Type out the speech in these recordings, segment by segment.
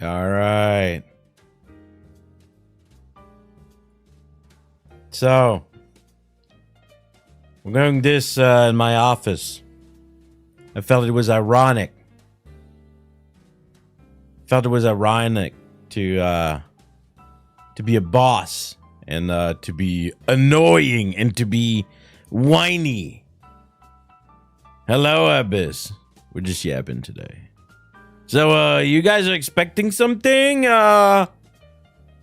All right. So, we're doing this in my office. I felt it was ironic. To be a boss and to be annoying and to be whiny. Hello, Abyss. We're just yapping today. So, you guys are expecting something? I'm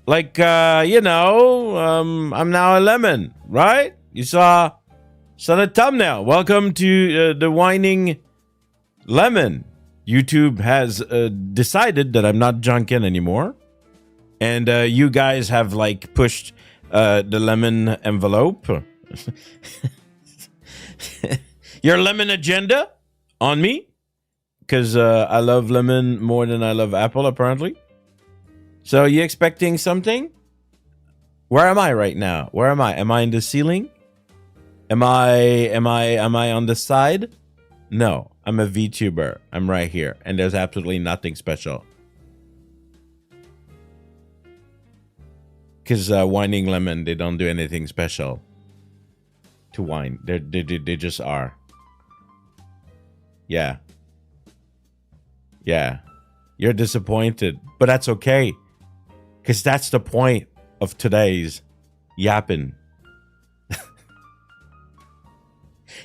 now a lemon, right? You saw the thumbnail. Welcome to the Whining Lemon. YouTube has decided that I'm not Janken anymore. And you guys have, pushed the lemon envelope. Your lemon agenda on me. Because I love lemon more than I love apple, apparently. So, you expecting something? Where am I right now? Where am I? Am I in the ceiling? Am I on the side? No, I'm a VTuber. I'm right here, and there's absolutely nothing special. Because Whining Lemon, they don't do anything special to whine. They just are. Yeah. Yeah. You're disappointed, but that's okay. Because that's the point of today's yapping.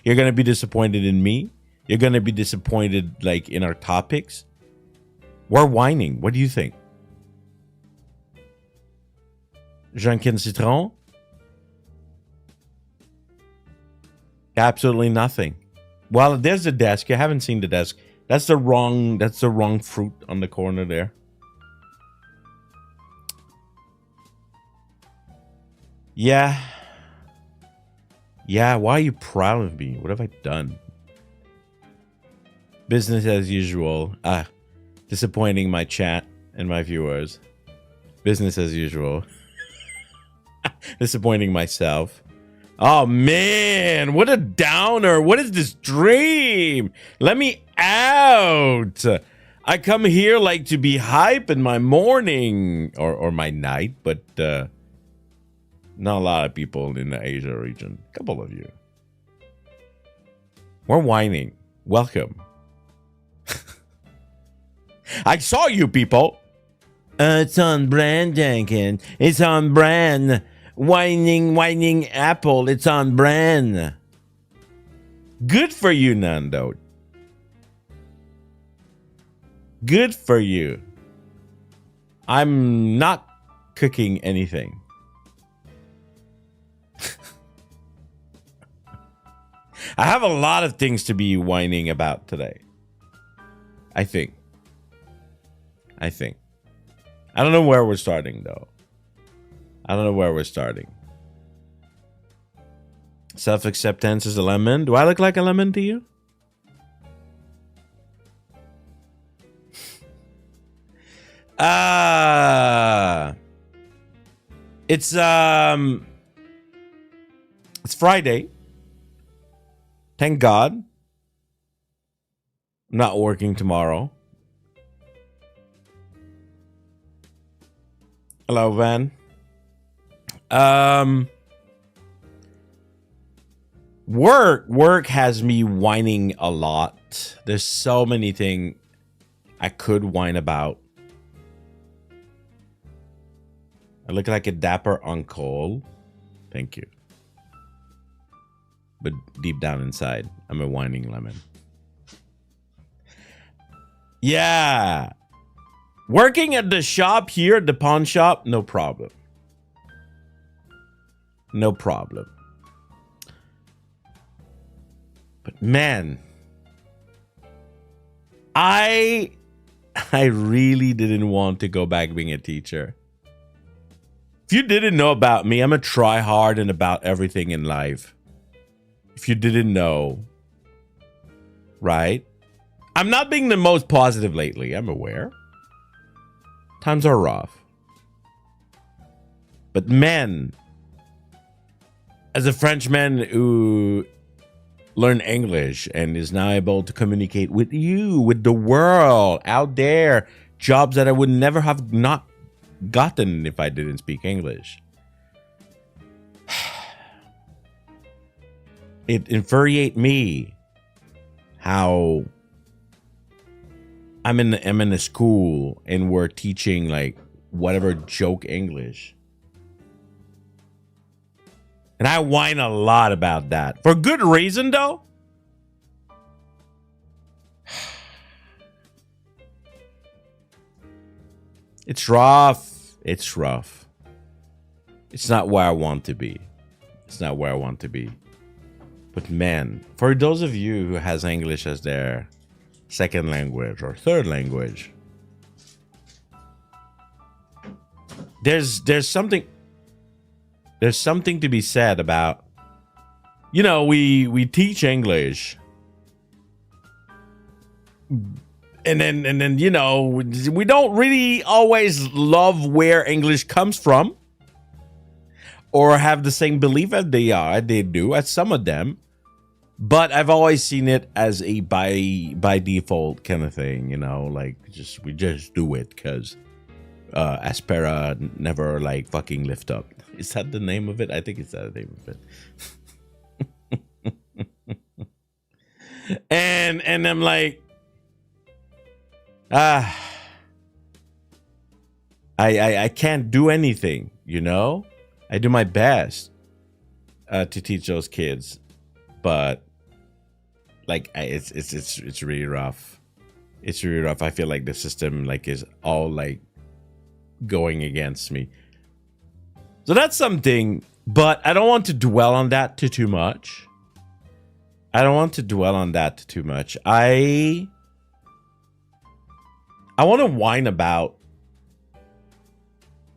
You're going to be disappointed in me. You're going to be disappointed, in our topics. We're whining. What do you think? Janken Citron? Absolutely nothing. Well, there's the desk. You haven't seen the desk. That's the wrong fruit on the corner there. Yeah. Yeah, why are you proud of me? What have I done? Business as usual. Disappointing my chat and my viewers. Business as usual. Disappointing myself. Oh man, what a downer. What is this dream? Let me out. I come here to be hype in my morning or my night, but not a lot of people in the Asia region. A couple of you. We're whining. Welcome. I saw you people. It's on brand, Janken. It's on brand. Whining apple. It's on brand. Good for you, Nando. Good for you. I'm not cooking anything. I have a lot of things to be whining about today. I think. I don't know where we're starting, though. Self-acceptance is a lemon. Do I look like a lemon to you? It's Friday. Thank God. I'm not working tomorrow. Hello, Van. Work has me whining a lot. There's so many things I could whine about. I look like a dapper uncle. Thank you. But deep down inside, I'm a whining lemon. Yeah. Working at the shop here, at the pawn shop, no problem. No problem. But man, I really didn't want to go back being a teacher. If you didn't know about me, I'm a try-hard and about everything in life. If you didn't know, right? I'm not being the most positive lately, I'm aware. Times are rough. But man, as a Frenchman who learned English and is now able to communicate with you, with the world out there, jobs that I would never have not gotten if I didn't speak English. It infuriates me how I'm in a school and we're teaching like whatever joke English. And I whine a lot about that. For good reason though. It's rough. It's rough. It's not where I want to be. It's not where I want to be. But man, for those of you who has English as their second language or third language, there's something to be said about, you know, we teach English and then you know, we don't really always love where English comes from or have the same belief as they do as some of them. But I've always seen it as a by default kind of thing, you know, like we just do it because Aspera never like fucking lift up. Is that the name of it? I think it's that the name of it. and I'm like, I can't do anything, you know. I do my best to teach those kids, but like it's really rough. It's really rough. I feel like the system like is all like going against me. So that's something, but I don't want to dwell on that too much. I don't want to dwell on that too much. I want to whine about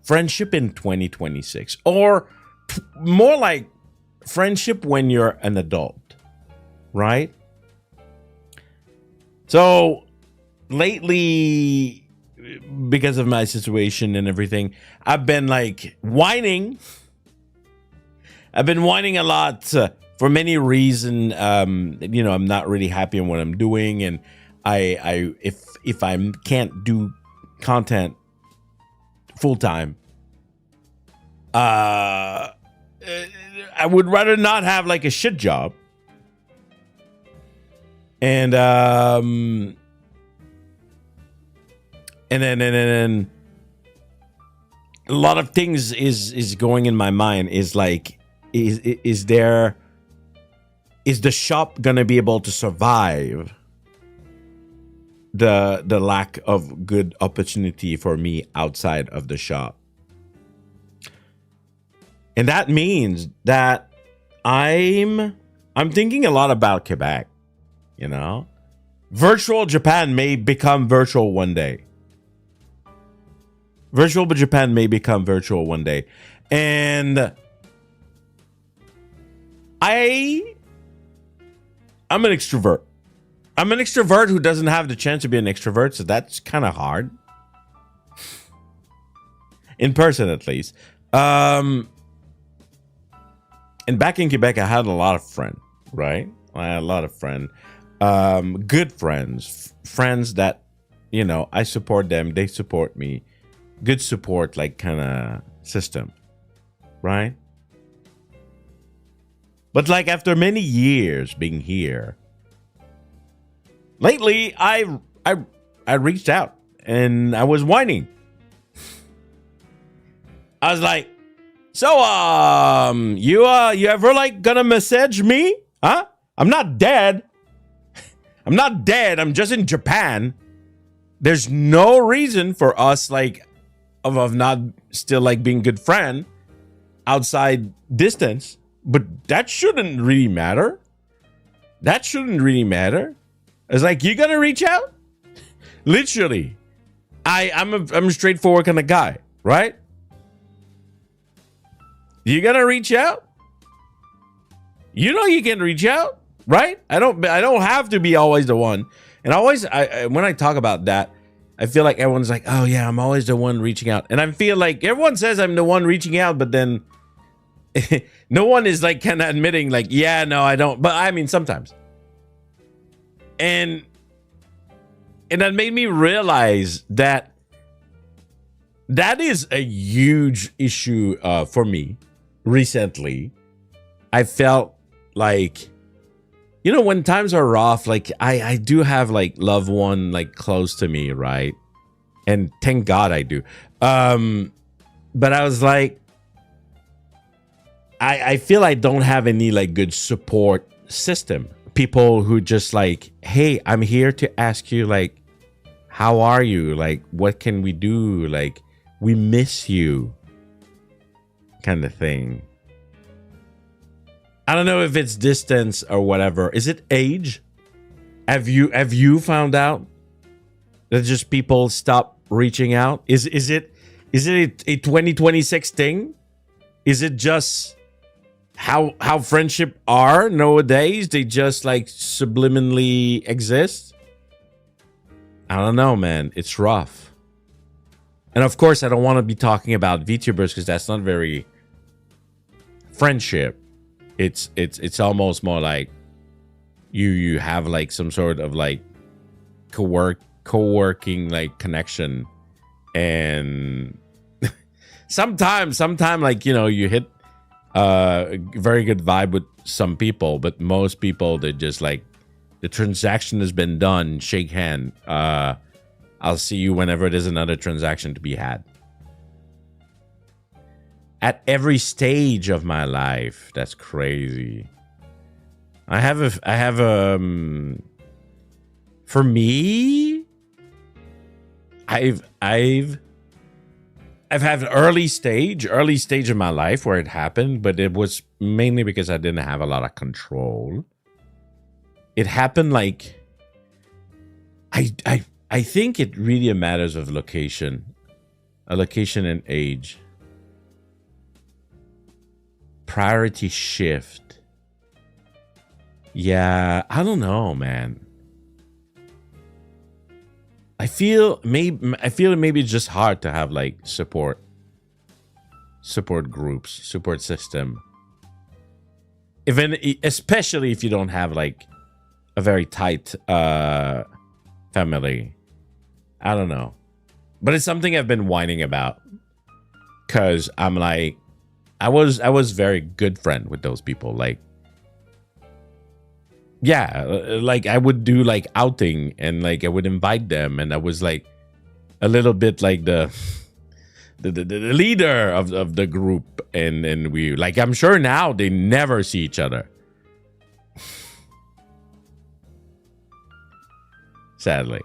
friendship in 2026, or more like friendship when you're an adult, right? So lately, because of my situation and everything, I've been like whining. I've been whining a lot for many reasons. You know, I'm not really happy in what I'm doing, and if I can't do content full time, I would rather not have like a shit job. And then a lot of things is going in my mind. Is like, is the shop gonna be able to survive the lack of good opportunity for me outside of the shop? And that means that I'm thinking a lot about Quebec, you know? Virtual Japan may become virtual one day. Virtual Japan may become virtual one day. And I'm an extrovert. I'm an extrovert who doesn't have the chance to be an extrovert, so that's kind of hard. In person, at least. And back in Quebec, I had a lot of friends, right? I had a lot of friends. Good friends. Friends that, you know, I support them. They support me. Good support, like, kind of system. Right? But, like, after many years being here, lately, I reached out. And I was whining. I was like, so, you ever like gonna message me? Huh? I'm not dead. I'm not dead. I'm just in Japan. There's no reason for us like of not still like being good friend outside distance. But that shouldn't really matter. That shouldn't really matter. It's like, you gonna reach out? Literally. I'm a straightforward kind of guy, right? You gonna reach out? You know you can reach out, right? I don't have to be always the one. And always, when I talk about that, I feel like everyone's like, oh yeah, I'm always the one reaching out. And I feel like everyone says I'm the one reaching out, but then no one is like kind of admitting like, yeah, no, I don't. But I mean, sometimes. And that made me realize that that is a huge issue for me recently. I felt like, you know, when times are rough, like I do have like loved one like close to me, right? And thank God I do. But I was like, I feel I don't have any like good support system. People who just like, hey, I'm here to ask you, like, how are you? Like, what can we do? Like, we miss you, kind of thing. I don't know if it's distance or whatever. Is it age? Have you found out that just people stop reaching out? Is it a 2026 thing? Is it just how friendship are nowadays? They just like subliminally exist? I don't know, man. It's rough. And of course, I don't want to be talking about VTubers because that's not very friendship. It's almost more like you have like some sort of like co-working like connection, and sometimes like, you know, you hit a very good vibe with some people, but most people, they just like, the transaction has been done, shake hand, I'll see you whenever there's another transaction to be had. At every stage of my life. That's crazy. I have for me, I've had early stage of my life where it happened, but it was mainly because I didn't have a lot of control. It happened like, I think it really matters of location, a location and age. Priority shift. Yeah, I don't know, man. I feel maybe it's just hard to have like support groups, support system. Especially if you don't have like a very tight family. I don't know. But it's something I've been whining about, cuz I'm like, I was very good friend with those people. Like, yeah, like I would do like outing and like I would invite them, and I was like a little bit like the leader of the group, and we like, I'm sure now they never see each other. Sadly.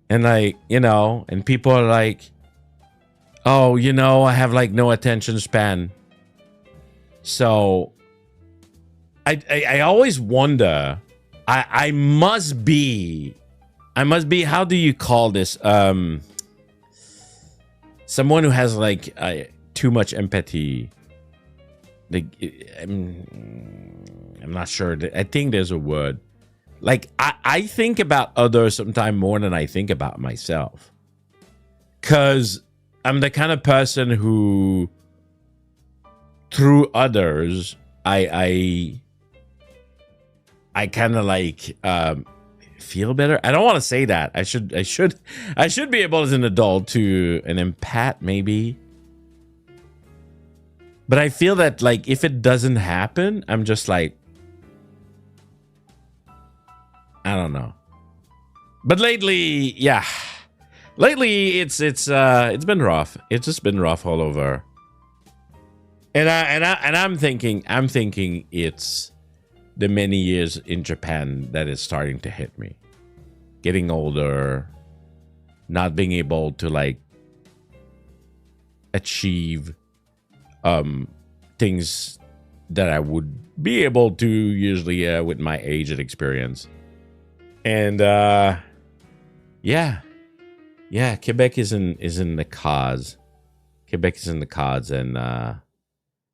And like, you know, and people are like, oh, you know, I have like no attention span. So I always wonder, I must be, how do you call this? Someone who has like too much empathy. Like, I'm not sure. I think there's a word. Like, I think about others sometimes more than I think about myself. 'Cause I'm the kind of person who, through others, I kind of like feel better. I don't want to say that. I should be able as an adult to an empath maybe. But I feel that like if it doesn't happen, I'm just like, I don't know. But lately, yeah. Lately it's been rough. It's just been rough all over. And I'm thinking it's the many years in Japan that is starting to hit me. Getting older, not being able to like achieve things that I would be able to usually with my age and experience. And yeah, Quebec is in the cause. Quebec is in the cards, and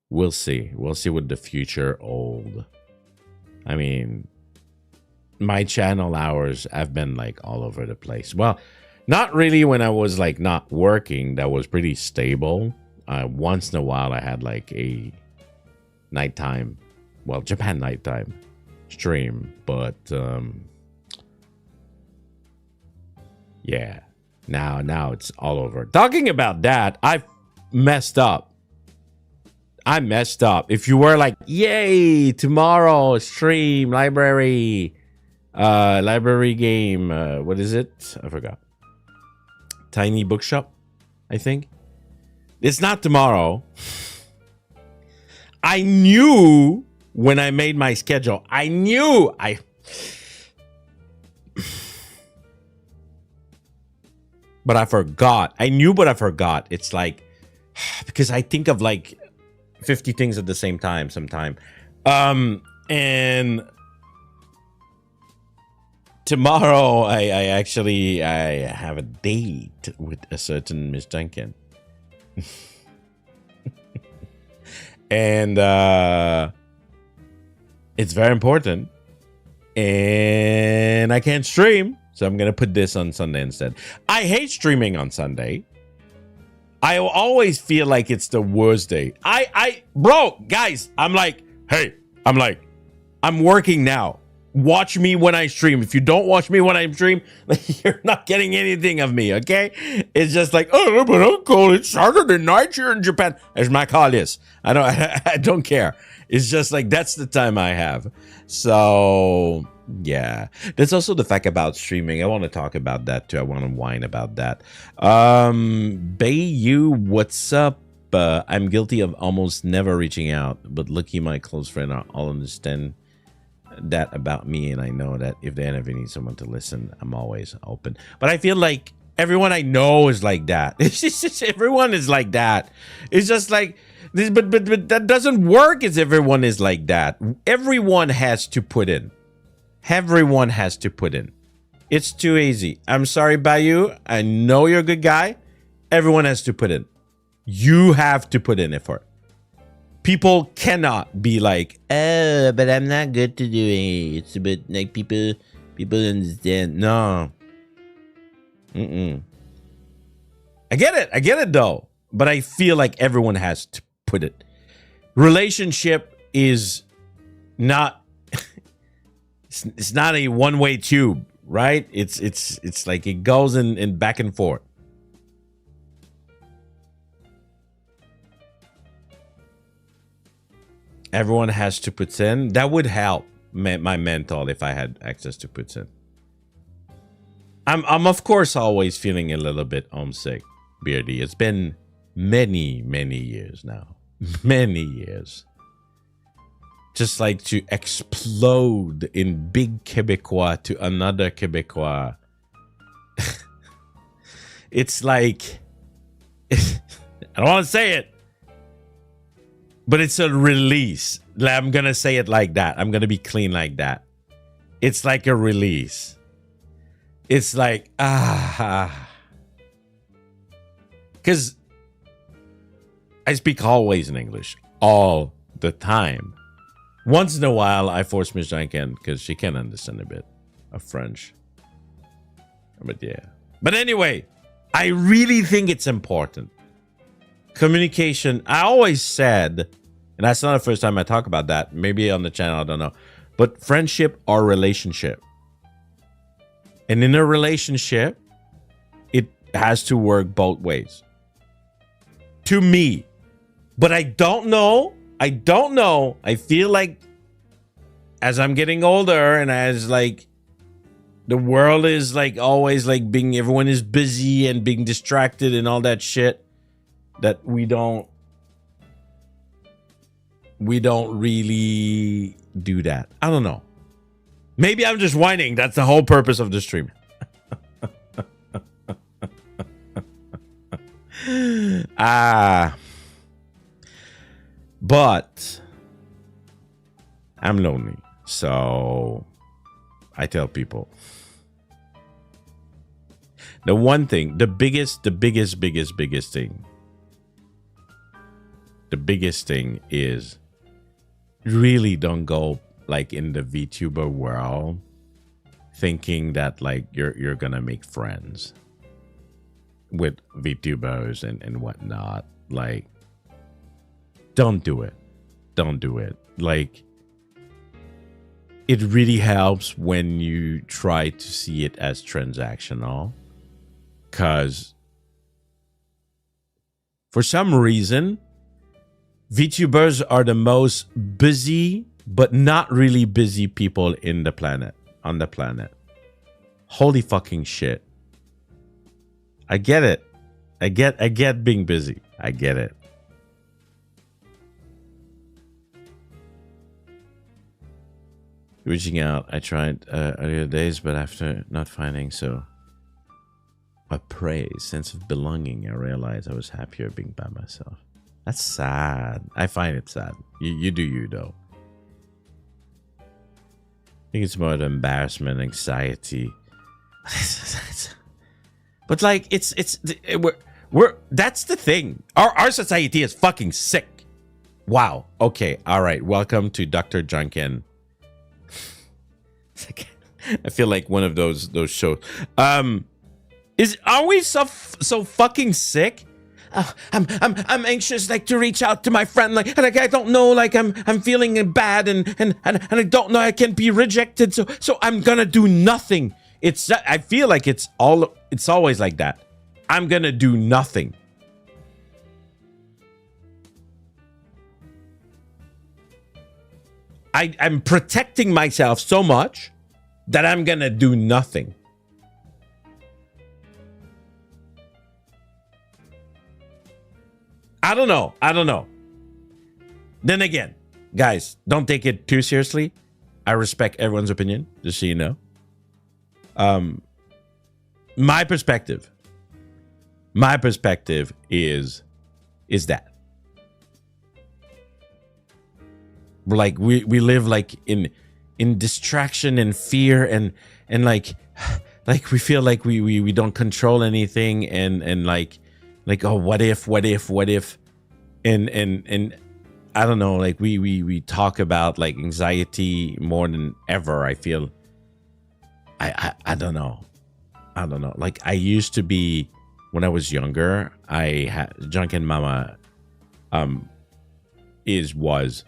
we'll see what the future holds. I mean, my channel hours have been like all over the place. Well, not really when I was like not working. That was pretty stable. Once in a while I had like a nighttime, well, Japan nighttime stream, but yeah. Now it's all over. Talking about that, I messed up. If you were like, yay, tomorrow, stream, library game. What is it? I forgot. Tiny bookshop, I think. It's not tomorrow. I knew when I made my schedule. But I forgot. I knew, but I forgot. It's like, because I think of like 50 things at the same time sometime. And tomorrow I actually have a date with a certain Miss Janken. And it's very important. And I can't stream. So I'm going to put this on Sunday instead. I hate streaming on Sunday. I always feel like it's the worst day. Bro, guys, I'm working now. Watch me when I stream. If you don't watch me when I stream, you're not getting anything of me, okay? It's just like, oh, but uncle, it's Saturday night here in Japan. As my call is. I don't care. It's just like, that's the time I have. So, yeah. There's also the fact about streaming. I want to talk about that too. I want to whine about that. Baiyuu, what's up? I'm guilty of almost never reaching out, but lucky my close friend all understand that about me, and I know that if they ever need someone to listen, I'm always open. But I feel like everyone I know is like that. It's just everyone is like that. It's just like this, but that doesn't work. As everyone is like that. Everyone has to put in. Everyone has to put in. It's too easy. I'm sorry, Baiyuu. I know you're a good guy. Everyone has to put in. You have to put in effort. People cannot be like, oh, but I'm not good to do it. It's about like people understand. No. I get it though. But I feel like everyone has to put it. Relationship is not. It's not a one-way tube, right? It's like it goes in back and forth. Everyone has to put in. That would help my mental if I had access to put in. I'm of course always feeling a little bit homesick, Beardy. It's been many years now. Many years. Just like to explode in big Quebecois to another Quebecois. It's like I don't want to say it. But it's a release. I'm going to say it like that. I'm going to be clean like that. It's like a release. It's like, because I speak always in English. All the time. Once in a while, I force Miss Janken because she can understand a bit of French. But yeah. But anyway, I really think it's important. Communication, I always said, and that's not the first time I talk about that, maybe on the channel, I don't know, but friendship or relationship. And in a relationship, it has to work both ways. To me. But I don't know. I feel like as I'm getting older and as like the world is like always like being, everyone is busy and being distracted and all that shit. That we don't really do that. I don't know. Maybe I'm just whining. That's the whole purpose of the stream. But I'm lonely. So I tell people. The one thing, the biggest thing. The biggest thing is really don't go like in the VTuber world thinking that like you're gonna make friends with VTubers and whatnot. Like, don't do it. Like, it really helps when you try to see it as transactional. because for some reason, VTubers are the most busy, but not really busy people in the planet, on the planet. Holy fucking shit. I get it. I get being busy. I get it. Reaching out, I tried earlier days, but after not finding so a praise, sense of belonging, I realized I was happier being by myself. That's sad. I find it sad. You do you though. I think it's more the embarrassment, anxiety. But like we're that's the thing. Our society is fucking sick. Wow. Okay. All right. Welcome to Dr. Janken. I feel like one of those shows. Are we so fucking sick? I'm anxious, like, to reach out to my friend, like, and like, I don't know, like, I'm feeling bad, and I don't know, I can be rejected, so I'm gonna do nothing. I feel like it's always like that. I'm gonna do nothing. I'm protecting myself so much that I'm gonna do nothing. I don't know. Then again, guys, don't take it too seriously. I respect everyone's opinion, just so you know. My perspective is that, like, we live like in distraction and fear and like we feel like we don't control anything and like, oh, what if and I don't know, like we talk about like anxiety more than ever. I feel I don't know, like I used to be when I was younger. I had Janken Mama was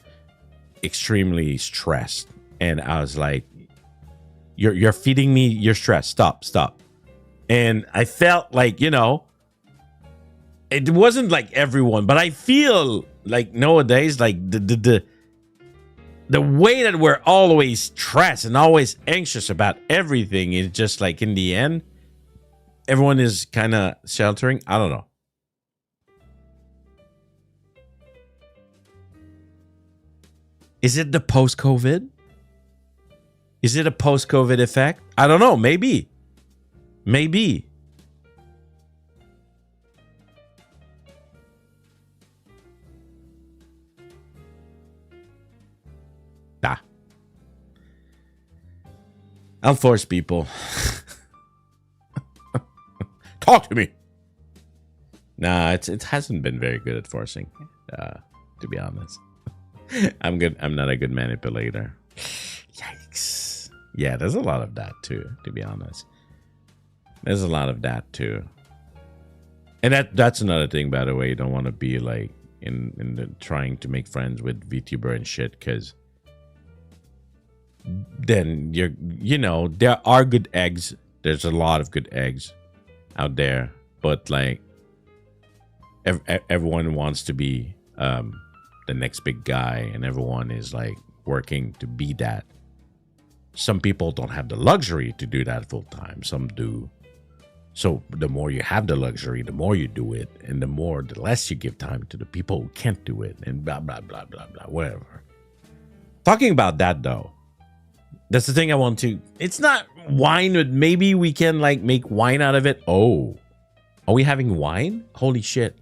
extremely stressed, and I was like, you're feeding me your stress, stop. And I felt like, you know, it wasn't like everyone, but I feel like nowadays, like the way that we're always stressed and always anxious about everything is just like, in the end, everyone is kind of sheltering. I don't know. Is it the post-COVID? Is it a post-COVID effect? I don't know. Maybe. I'll force people. Talk to me. Nah, it hasn't been very good at forcing, to be honest. I'm not a good manipulator. Yikes. Yeah, there's a lot of that too, to be honest. There's a lot of that too. And that's another thing, by the way. You don't want to be like in the trying to make friends with VTuber and shit, because then you know, there are good eggs. There's a lot of good eggs out there, but like everyone wants to be the next big guy, and everyone is like working to be that. Some people don't have the luxury to do that full time. Some do. So the more you have the luxury, the more you do it, and the less you give time to the people who can't do it, and blah blah blah blah blah, whatever. Talking about that though, that's the thing I want to. It's not wine, but maybe we can like make wine out of it. Oh, are we having wine? Holy shit.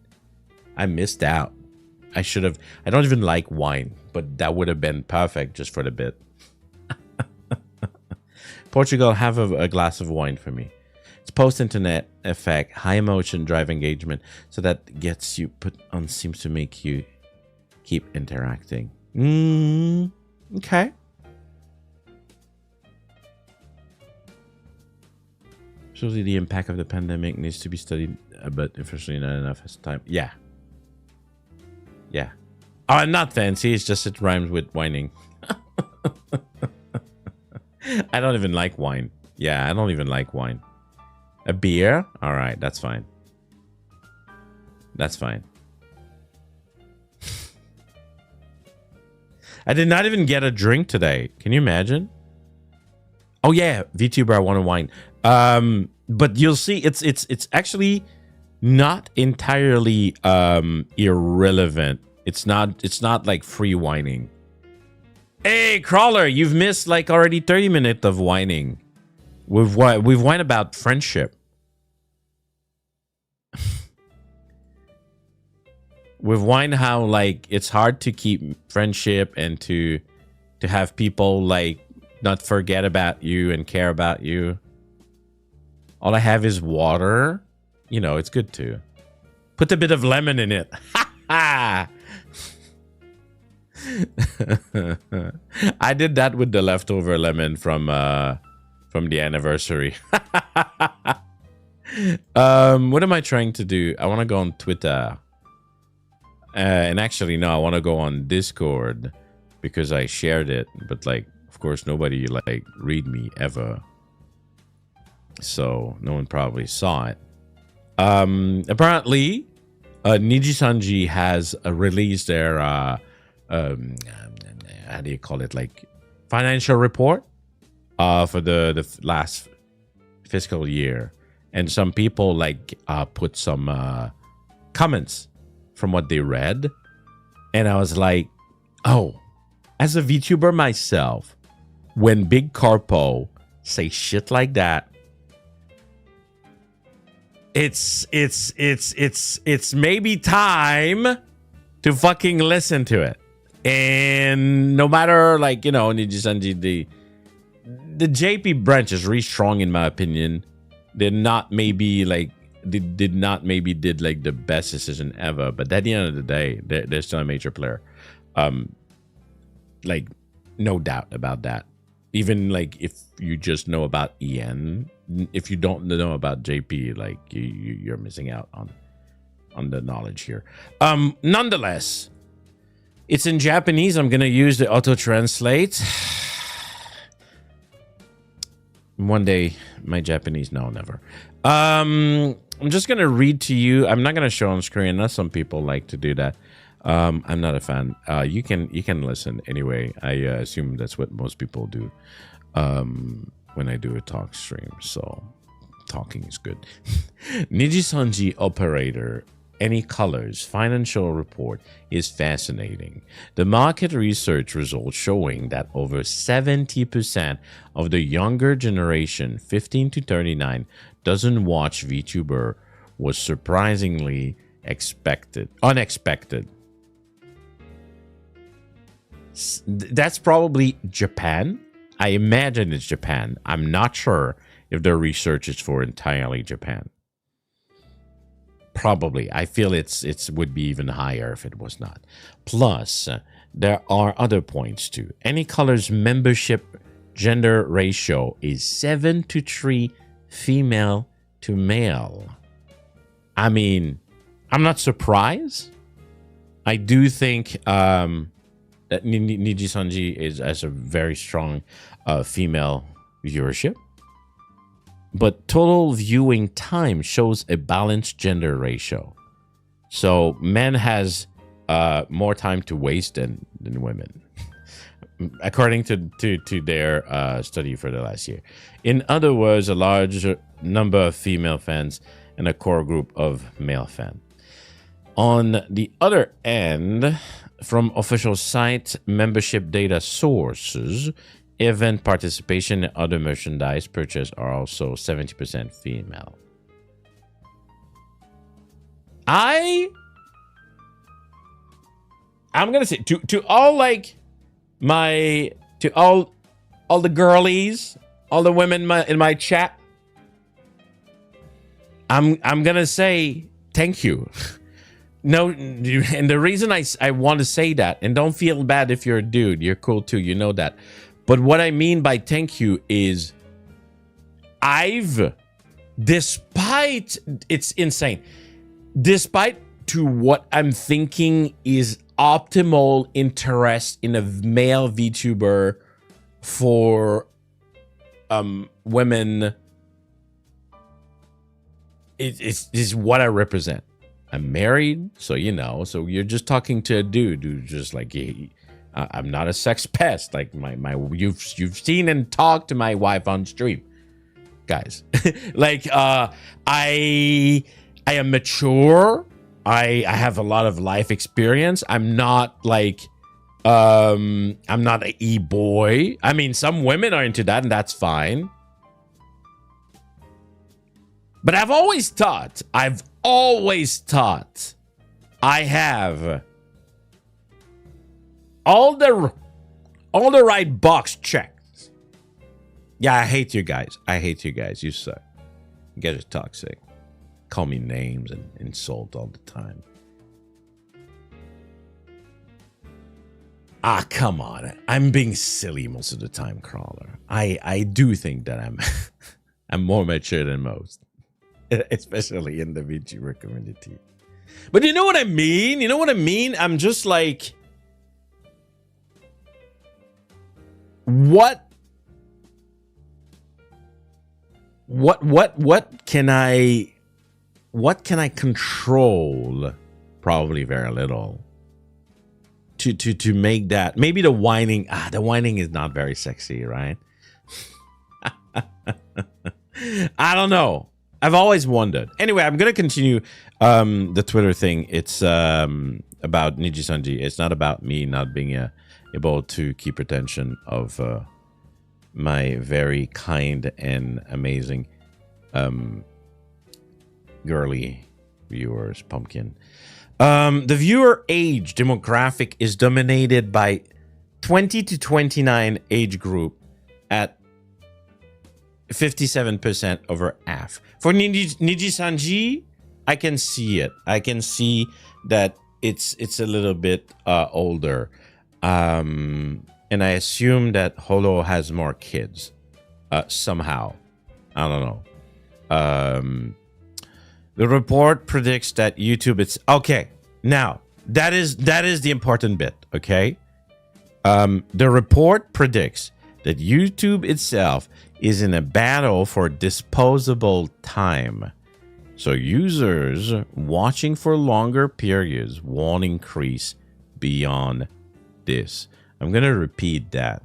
I missed out. I should have. I don't even like wine, but that would have been perfect just for the bit. Portugal, have a glass of wine for me. It's post-internet effect, high emotion, drive engagement. So that gets you put on, seems to make you keep interacting. Okay. Surely the impact of the pandemic needs to be studied, but unfortunately not enough has time. Yeah. Oh, I'm not fancy. It's just it rhymes with whining. I don't even like wine. Yeah, I don't even like wine. A beer? All right, that's fine. That's fine. I did not even get a drink today. Can you imagine? Oh yeah, VTuber, I want to whine. But you'll see, it's actually not entirely irrelevant. It's not like free whining. Hey, Crawler, you've missed like already 30 minutes of whining. We've whined about friendship. We've whined how like it's hard to keep friendship and to have people like not forget about you and care about you. All I have is water. You know, it's good too. Put a bit of lemon in it. Ha ha! I did that with the leftover lemon from the anniversary. What am I trying to do? I want to go on Twitter. And actually, no, I want to go on Discord because I shared it. But like, of course, nobody like read me ever. So no one probably saw it. Apparently, Niji-sanji has released their how do you call it, like financial report for the last fiscal year, and some people like put some comments from what they read, and I was like, oh, as a VTuber myself, when Big Carpo say shit like that, it's maybe time to fucking listen to it. And no matter, like, you know, Niji-sanji, the JP branch is really strong in my opinion. They're not maybe like did like the best decision ever, but at the end of the day, they're still a major player. Like, no doubt about that. Even like if you just know about EN, if you don't know about JP, like you're missing out on the knowledge here. Nonetheless, it's in Japanese. I'm gonna use the auto translate. One day, my Japanese, no, never. I'm just gonna read to you. I'm not gonna show on screen unless some people like to do that. I'm not a fan. You can listen anyway. I assume that's what most people do when I do a talk stream. So talking is good. Niji-sanji operator. Any colors financial report is fascinating. The market research results showing that over 70% of the younger generation, 15 to 39, doesn't watch VTuber was surprisingly unexpected. That's probably Japan. I imagine it's Japan. I'm not sure if the research is for entirely Japan. Probably. I feel it would be even higher if it was not. Plus, there are other points too. Any color's membership gender ratio is 7-3 female to male. I mean, I'm not surprised. I do think that Niji-sanji has a very strong female viewership. But total viewing time shows a balanced gender ratio. So men has more time to waste than women, according to their study for the last year. In other words, a large number of female fans and a core group of male fans. On the other end, from official site membership data sources, event participation and other merchandise purchase are also 70% female. I'm gonna say to all like all the girlies, all the women in my chat, I'm gonna say thank you. No, and the reason I want to say that, and don't feel bad if you're a dude, you're cool too, you know that. But what I mean by thank you is despite, it's insane, despite to what I'm thinking is optimal interest in a male VTuber for women it's what I represent. I'm married, so so you're just talking to a dude who's just like, I'm not a sex pest. Like you've seen and talked to my wife on stream, guys. Like I am mature. I have a lot of life experience. I'm not like I'm not an e-boy. I mean, some women are into that, and that's fine. But I've always thought I have all the right box checked. Yeah, I hate you guys. You suck. You guys are toxic. Call me names and insult all the time. Ah, come on. I'm being silly most of the time, Crawler. I do think that I'm more mature than most. Especially in the VTuber community. But you know what I mean? I'm just like, what can I control? Probably very little. To make that, maybe the whining. The whining is not very sexy, right? I don't know. I've always wondered. Anyway, I'm gonna continue the Twitter thing. It's about Niji-sanji. It's not about me not being able to keep attention of my very kind and amazing girly viewers, Pumpkin. The viewer age demographic is dominated by 20 to 29 age group at 57% over half. For Niji-sanji, I can see it. I can see that it's a little bit older. And I assume that Holo has more kids. Somehow. I don't know. The report predicts that YouTube okay. Now, that is the important bit, okay? The report predicts that YouTube itself is in a battle for disposable time. So users watching for longer periods won't increase beyond this. I'm going to repeat that.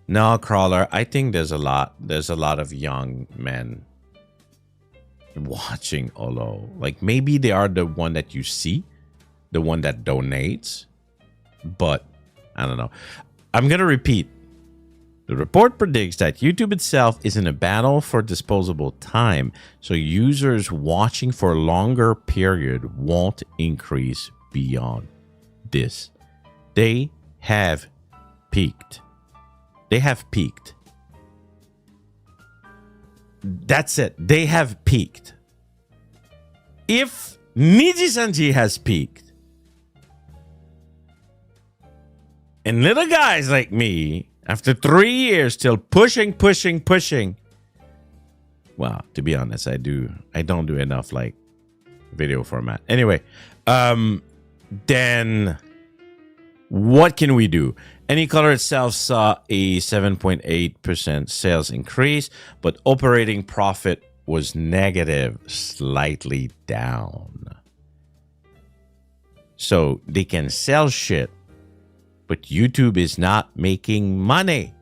No, Crawler, I think there's a lot of young men watching Olo. Like, maybe they are the one that you see, the one that donates, but I don't know. I'm going to repeat. The report predicts that YouTube itself is in a battle for disposable time, so users watching for a longer period won't increase beyond this. They have peaked. That's it. They have peaked. If Niji-sanji has peaked, and little guys like me, after 3 years, still pushing. Well, to be honest, I don't do enough like video format. Anyway, then what can we do? Anycolor itself saw a 7.8% sales increase, but operating profit was negative, slightly down. So they can sell shit, but YouTube is not making money.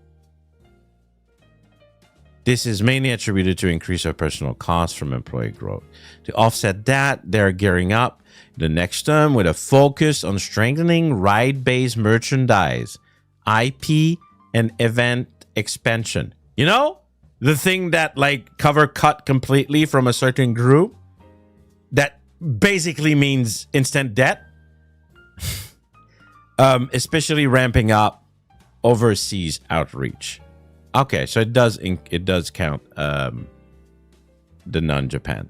This is mainly attributed to increase of personal costs from employee growth. To offset that, they're gearing up the next term with a focus on strengthening ride-based merchandise, IP, and event expansion. You know, the thing that like cover cut completely from a certain group that basically means instant debt. Especially ramping up overseas outreach. Okay, so it does count the non-Japan.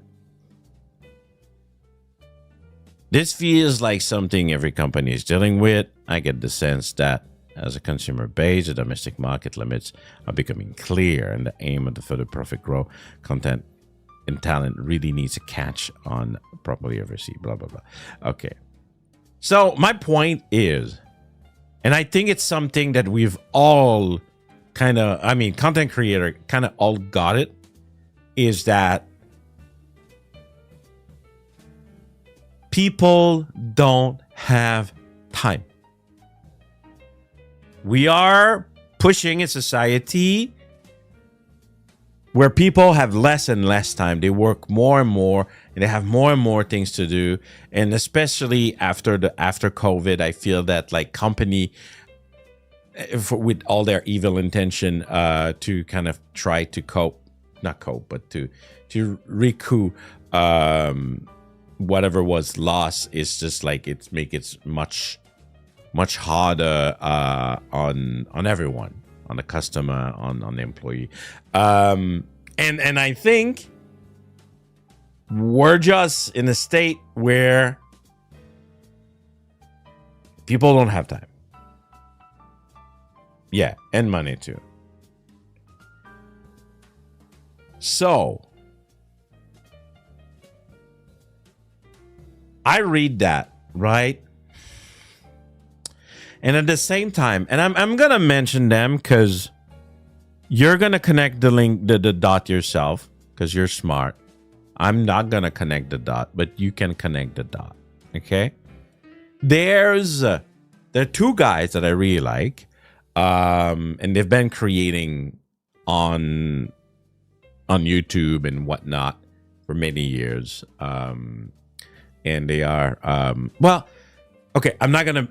This feels like something every company is dealing with. I get the sense that as a consumer base, the domestic market limits are becoming clear, and the aim of the further profit growth content and talent really needs to catch on properly overseas. Blah blah blah. Okay. So my point is, and I think it's something that we've all content creator kind of all got it. is that people don't have time. We are pushing a society where people have less and less time. They work more and more, and they have more and more things to do. And especially after COVID, I feel that like company, with all their evil intention, to kind of try to not cope, but to recoup whatever was lost, is just like it much harder on everyone, on the customer, on the employee. And I think we're just in a state where people don't have time. Yeah, and money too. So I read that, right? And at the same time, and I'm gonna mention them because you're gonna connect the link, the dot yourself, because you're smart. I'm not gonna connect the dot, but you can connect the dot. Okay? There are two guys that I really like, and they've been creating on YouTube and whatnot for many years. And they are well, okay. I'm not gonna.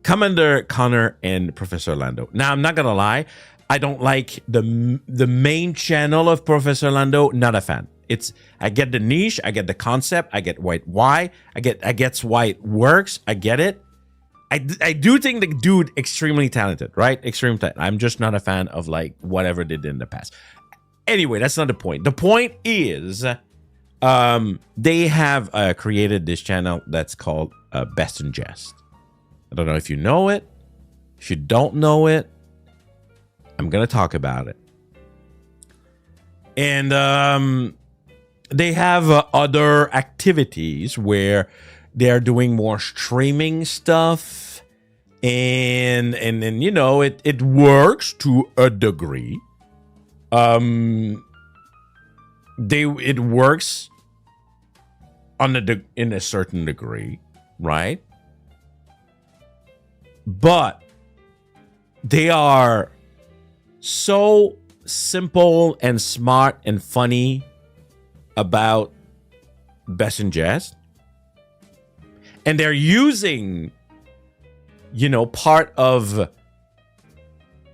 Commander Connor and Professor Lando. Now, I'm not gonna lie, I don't like the main channel of Professor Lando. Not a fan. I get the niche, I get the concept, I get why, I get why it works. I get it. I do think the dude extremely talented, right? Extremely talented. I'm just not a fan of like whatever they did in the past. Anyway, that's not the point. The point is, they have created this channel that's called Best in Jest. I don't know if you know it. If you don't know it, I'm going to talk about it. And they have other activities where they're doing more streaming stuff. And you know, it works to a degree. It works in a certain degree, right? But they are so simple and smart and funny about Best in Jest. And they're using, you know, part of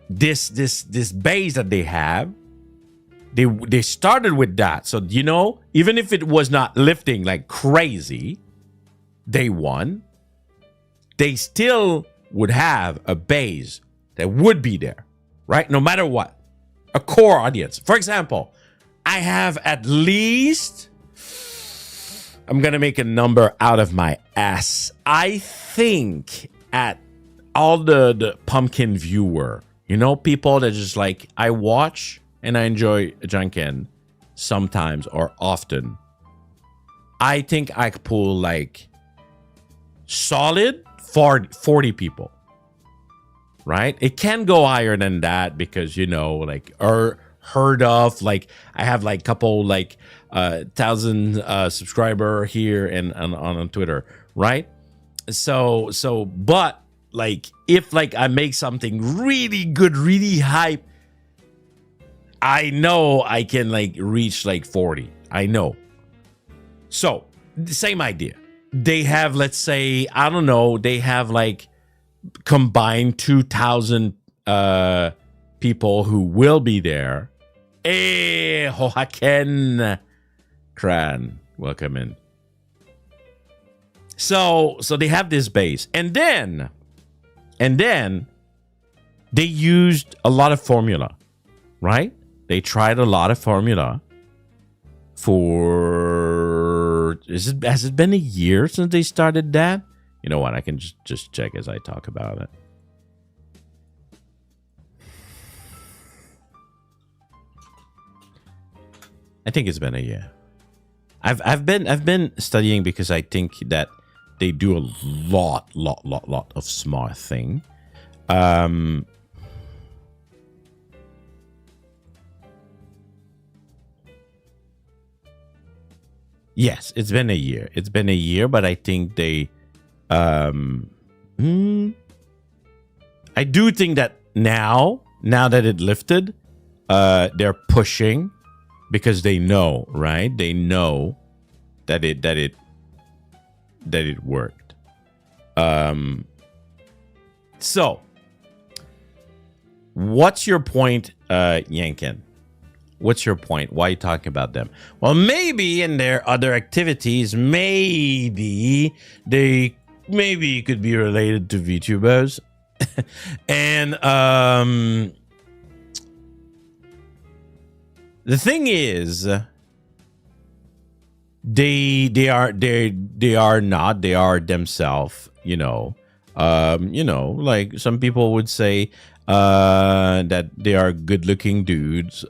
this base that they have. They started with that. So, you know, even if it was not lifting like crazy day one, they still would have a base that would be there, right? No matter what. A core audience. For example, I have at least, I'm going to make a number out of my ass. I think at all the pumpkin viewer, you know, people that just like, I watch and I enjoy Janken sometimes or often. I think I could pull like solid 40 people, right? It can go higher than that because, you know, like, or heard of, like, I have like couple like 1,000 subscriber here and on Twitter, right? So but like, if like I make something really good, really hype, I know I can like reach like 40. I know. So the same idea. They have, let's say, I don't know, they have like combined 2,000 people who will be there. Hey, Hohaken Kran, welcome in. So they have this base, and then they used a lot of formula, right? They tried a lot of formula for, has it been a year since they started that? You know what? I can just check as I talk about it. I think it's been a year. I've been studying because I think that they do a lot of smart thing. Yes, it's been a year. It's been a year, but I think they I do think that now that it lifted, they're pushing because they know, right? They know that it worked. So what's your point, Janken? What's your point? Why are you talking about them? Well, maybe in their other activities, maybe it could be related to VTubers. And the thing is, they are themselves, like some people would say that they are good looking dudes.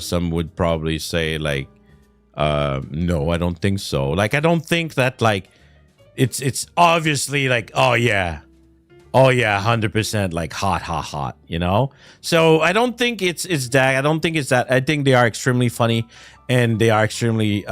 Some would probably say like no, I don't think so. Like, I don't think that like it's obviously like, oh yeah, 100% like hot, so I don't think it's that. I don't think it's that. I think they are extremely funny, and they are extremely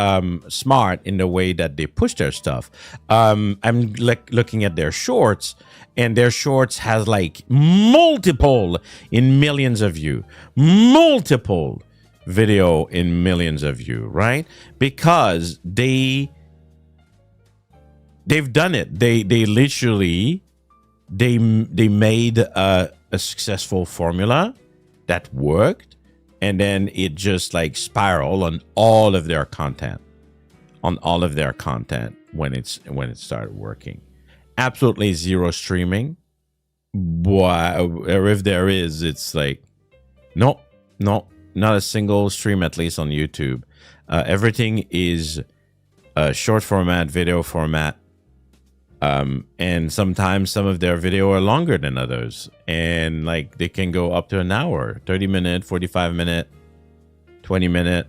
smart in the way that they push their stuff. I'm like looking at their shorts, and their shorts has like multiple in millions of views, multiple video in millions of views, right? Because they've done it. They literally they made a successful formula that worked, and then it just like spiraled on all of their content, when it started working. Absolutely zero streaming. Or if there is, it's like no, not a single stream, at least on YouTube. Everything is short format, video format. And sometimes some of their video are longer than others, and like they can go up to an hour, 30 minute, 45 minute, 20 minute.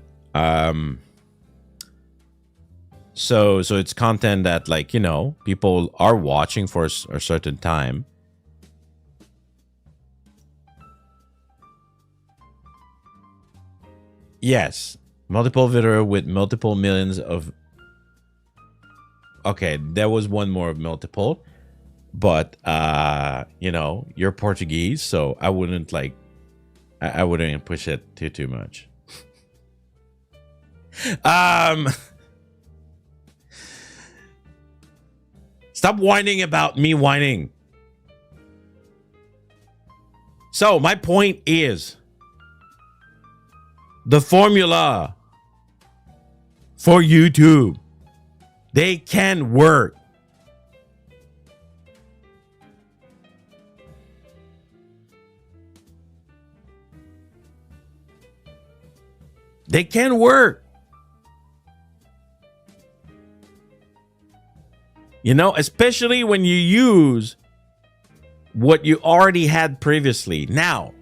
So it's content that, like, people are watching for a certain time. Yes, multiple video with multiple millions of. Okay, there was one more multiple, but you're Portuguese, so I wouldn't like, I wouldn't push it too much. Stop whining about me whining. So my point is, the formula for YouTube, they can work. They can work. Especially when you use what you already had previously. Now,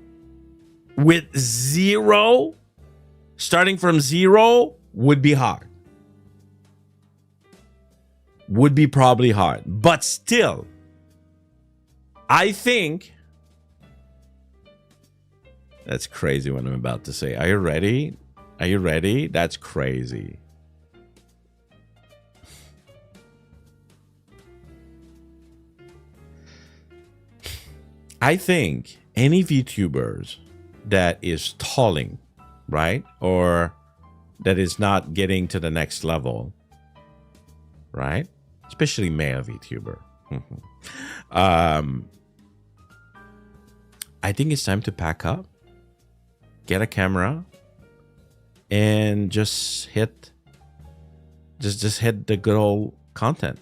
with zero, starting from zero would be hard. Would be probably hard. But still, I think... That's crazy what I'm about to say. Are you ready? Are you ready? That's crazy. I think any VTubers that is stalling, right? Or that is not getting to the next level, right? Especially male VTuber. I think it's time to pack up, get a camera, and just hit the good old content.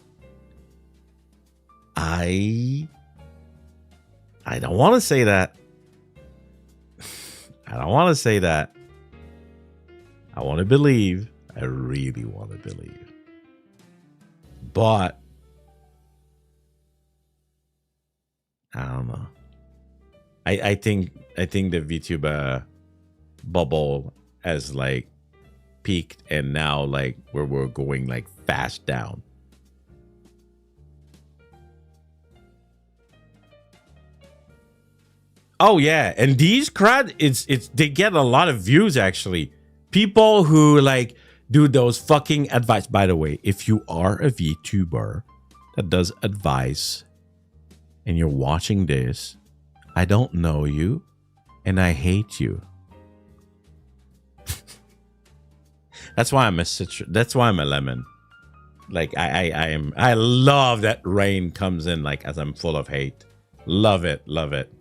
I don't want to say that. I don't want to say that. I want to believe. I really want to believe. But I don't know. I think the VTuber bubble has like peaked, and now like we're going like fast down. Oh yeah, and these crowd, it's they get a lot of views actually. People who like do those fucking advice. By the way, if you are a VTuber that does advice and you're watching this, I don't know you and I hate you. That's why I'm a lemon. Like I love that rain comes in like as I'm full of hate. Love it, love it.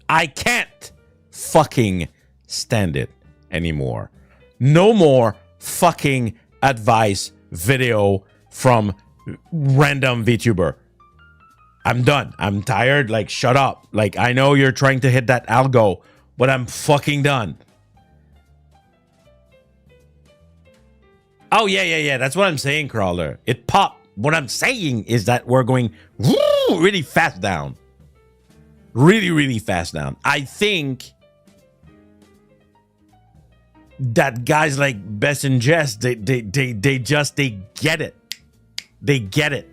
I can't fucking stand it anymore. No more fucking advice video from random VTuber. I'm done. I'm tired. Like, shut up. Like, I know you're trying to hit that algo, but I'm fucking done. Oh, yeah. That's what I'm saying, Crawler. It popped. What I'm saying is that we're going really fast down. Really fast down. I think that guys like Best and Jess, they get it. They get it.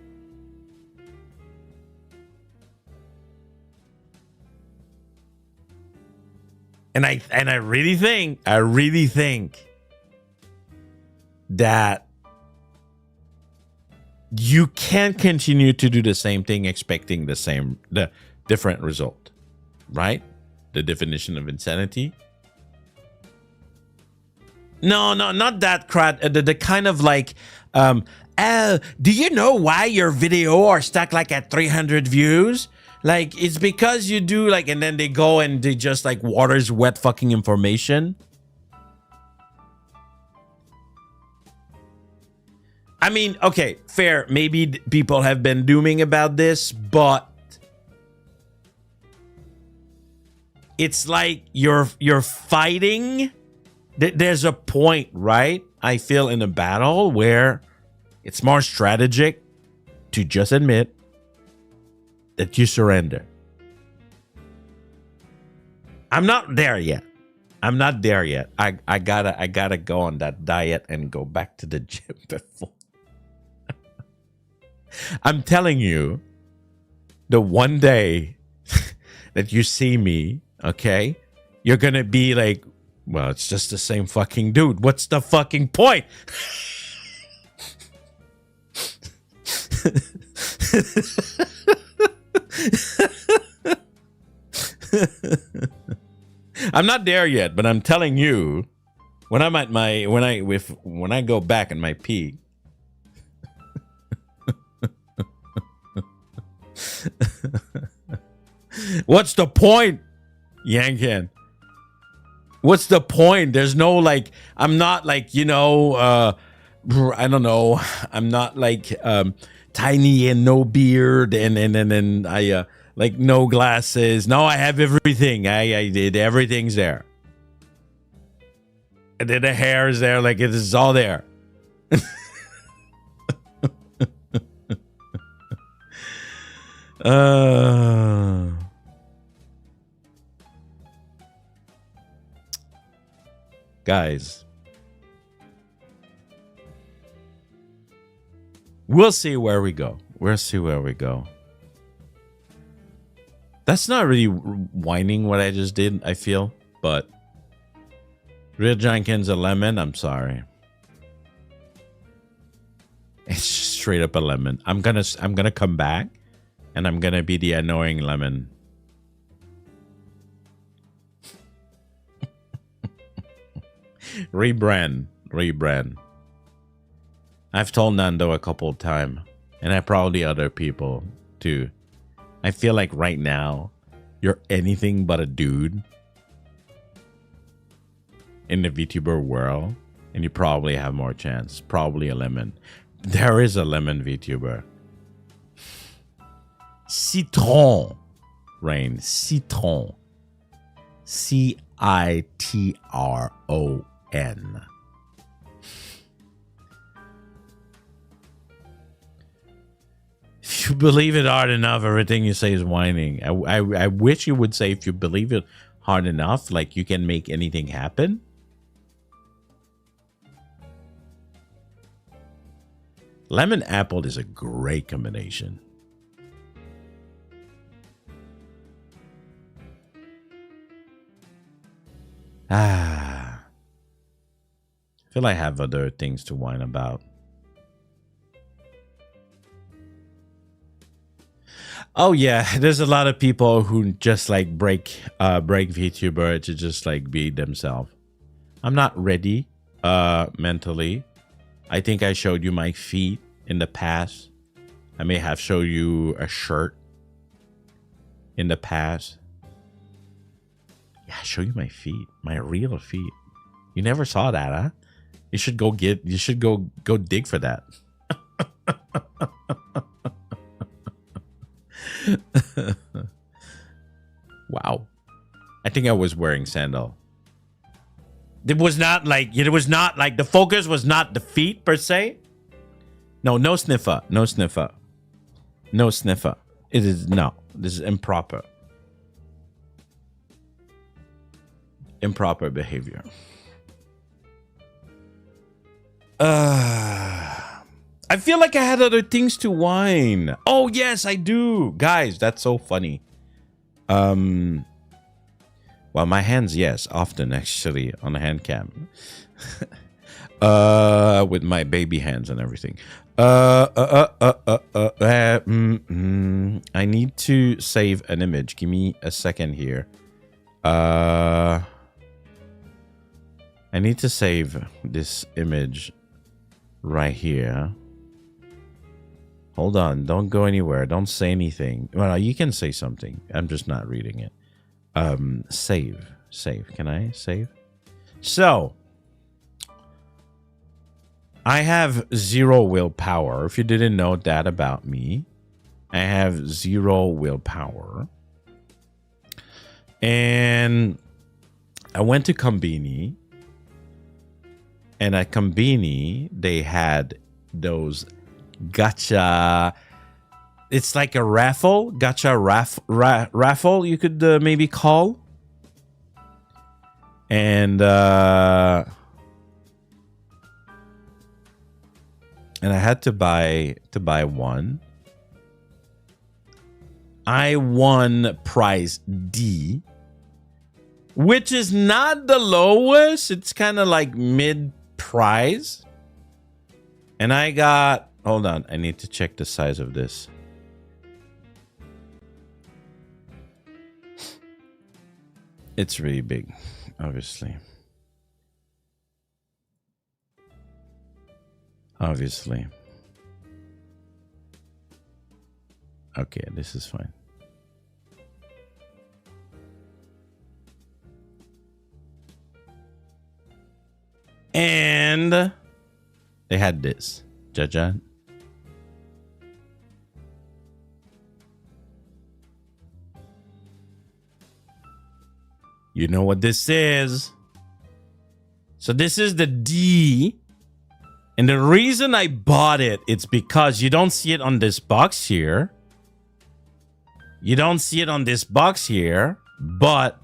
And I really think that you can't continue to do the same thing expecting the different result, right? The definition of insanity. No, not that crap. The kind of like, do you know why your video are stuck like at 300 views? Like, it's because you do like, and then they go and they just like waters wet fucking information. I mean, okay, fair. Maybe people have been dooming about this, but it's like you're fighting. There's a point, right? I feel in a battle where it's more strategic to just admit that you surrender. I'm not there yet. I gotta go on that diet and go back to the gym before. I'm telling you, the one day that you see me, okay, you're gonna be like, well, it's just the same fucking dude. What's the fucking point? I'm not there yet, but I'm telling you, when I'm at my when I go back in my peak. What's the point, Janken? What's the point? There's no like, I'm not like, I don't know. I'm not like tiny and no beard and I like no glasses. No, I have everything. I did everything's there. And then the hair is there, like it is all there. Guys, we'll see where we go. That's not really whining what I just did, I feel, but Real Janken's a lemon. I'm sorry. It's just straight up a lemon. I'm gonna come back and I'm gonna be the annoying lemon. Rebrand. I've told Nando a couple of times, and I probably other people too. I feel like right now you're anything but a dude in the VTuber world, and you probably have more chance. Probably a lemon. There is a lemon VTuber. Citron. Rain. Citron. CITRON. If you believe it hard enough, everything you say is whining. I wish you would say if you believe it hard enough, like you can make anything happen. Lemon apple is a great combination. I feel I have other things to whine about. Oh yeah, there's a lot of people who just like break VTuber to just like be themselves. I'm not ready mentally. I think I showed you my feet in the past. I may have showed you a shirt in the past. Yeah, show you my feet, my real feet. You never saw that, huh? You should go dig for that. Wow. I think I was wearing sandal. It was not like the focus was not the feet per se. No sniffer. No sniffer. No sniffer. It is no. This is improper. Improper behavior. I feel like I had other things to whine. Oh yes, I do. Guys, that's so funny. Well, my hands, yes, often actually on the hand cam. With my baby hands and everything. I need to save an image. Give me a second here. I need to save this image right here. Hold on. Don't go anywhere. Don't say anything. Well, you can say something. I'm just not reading it. Save. Save. Can I save? So, I have 0 willpower. If you didn't know that about me, I have 0 willpower. And I went to Combini. And at Combini, they had those gacha. It's like a raffle. Gacha raffle, you could maybe call. And I had to buy one. I won prize D, which is not the lowest. It's kind of like mid prize. And I got, hold on, I need to check the size of this. It's really big, obviously. Obviously. Okay, this is fine. And they had this. Jajan. You know what this is. So this is the D. And the reason I bought it, it's because you don't see it on this box here. You don't see it on this box here. But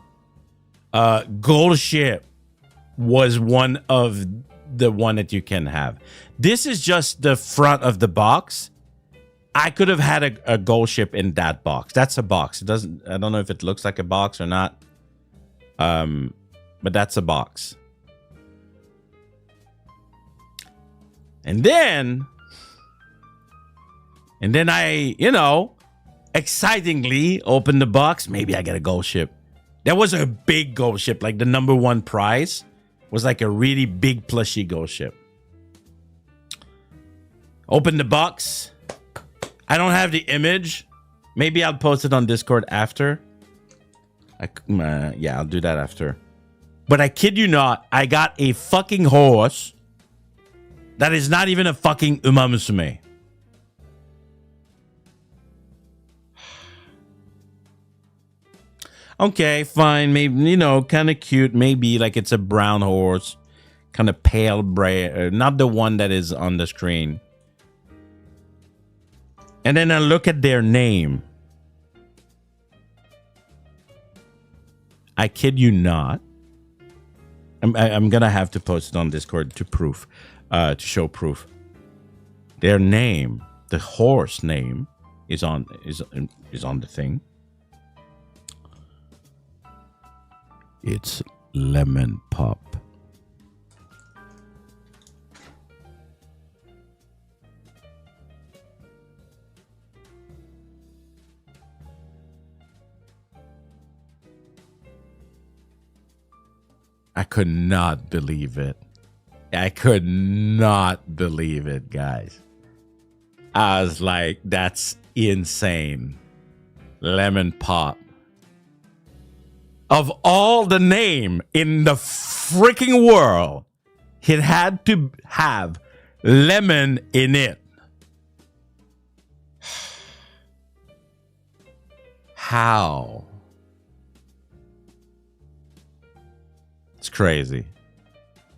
Gold Ship was one of the one that you can have. This is just the front of the box. I could have had a Gold Ship in that box. That's a box. It doesn't, I don't know if it looks like a box or not. But that's a box. And then I, you know, excitingly opened the box. Maybe I get a Gold Ship. That was a big Gold Ship. Like the #1 prize was like a really big plushy Gold Ship. Open the box. I don't have the image. Maybe I'll post it on Discord after. Yeah, I'll do that after. But I kid you not, I got a fucking horse that is not even a fucking Umamusume. Okay, fine. Maybe, you know, kind of cute. Maybe like it's a brown horse. Kind of pale gray. Not the one that is on the screen. And then I look at their name. I kid you not. I'm going to have to post it on Discord to show proof. Their name, the horse name, is on the thing. It's lemon pop. I could not believe it. I could not believe it, guys. I was like, that's insane. Lemon pop. Of all the name in the freaking world, it had to have lemon in it. How? It's crazy.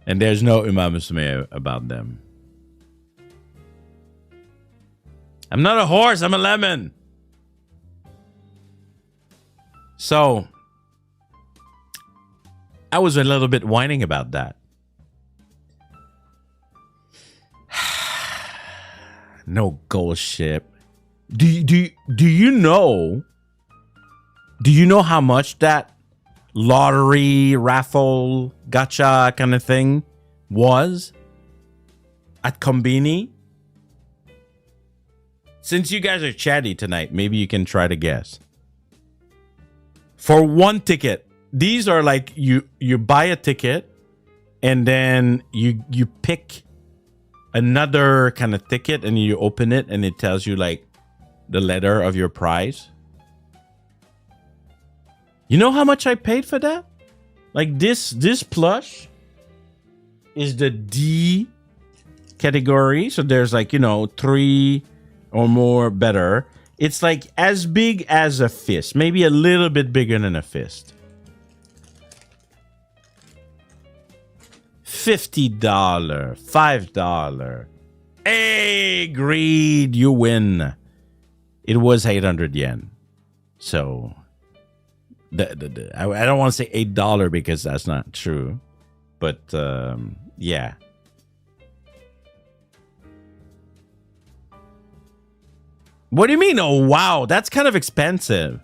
And there's no umamusume about them. I'm not a horse, I'm a lemon. So, I was a little bit whining about that. No gold ship. Do you know? Do you know how much that lottery, raffle, gacha kind of thing was at Combini? Since you guys are chatty tonight, maybe you can try to guess. For one ticket, these are like you buy a ticket and then you pick another kind of ticket and you open it and it tells you like the letter of your prize. You know how much I paid for that? Like this plush is the D category. So there's like, 3 or more better. It's like as big as a fist, maybe a little bit bigger than a fist. $50, $5. Hey, greed, you win. It was 800 yen. So I don't want to say $8 because that's not true. But yeah. What do you mean? Oh, wow. That's kind of expensive.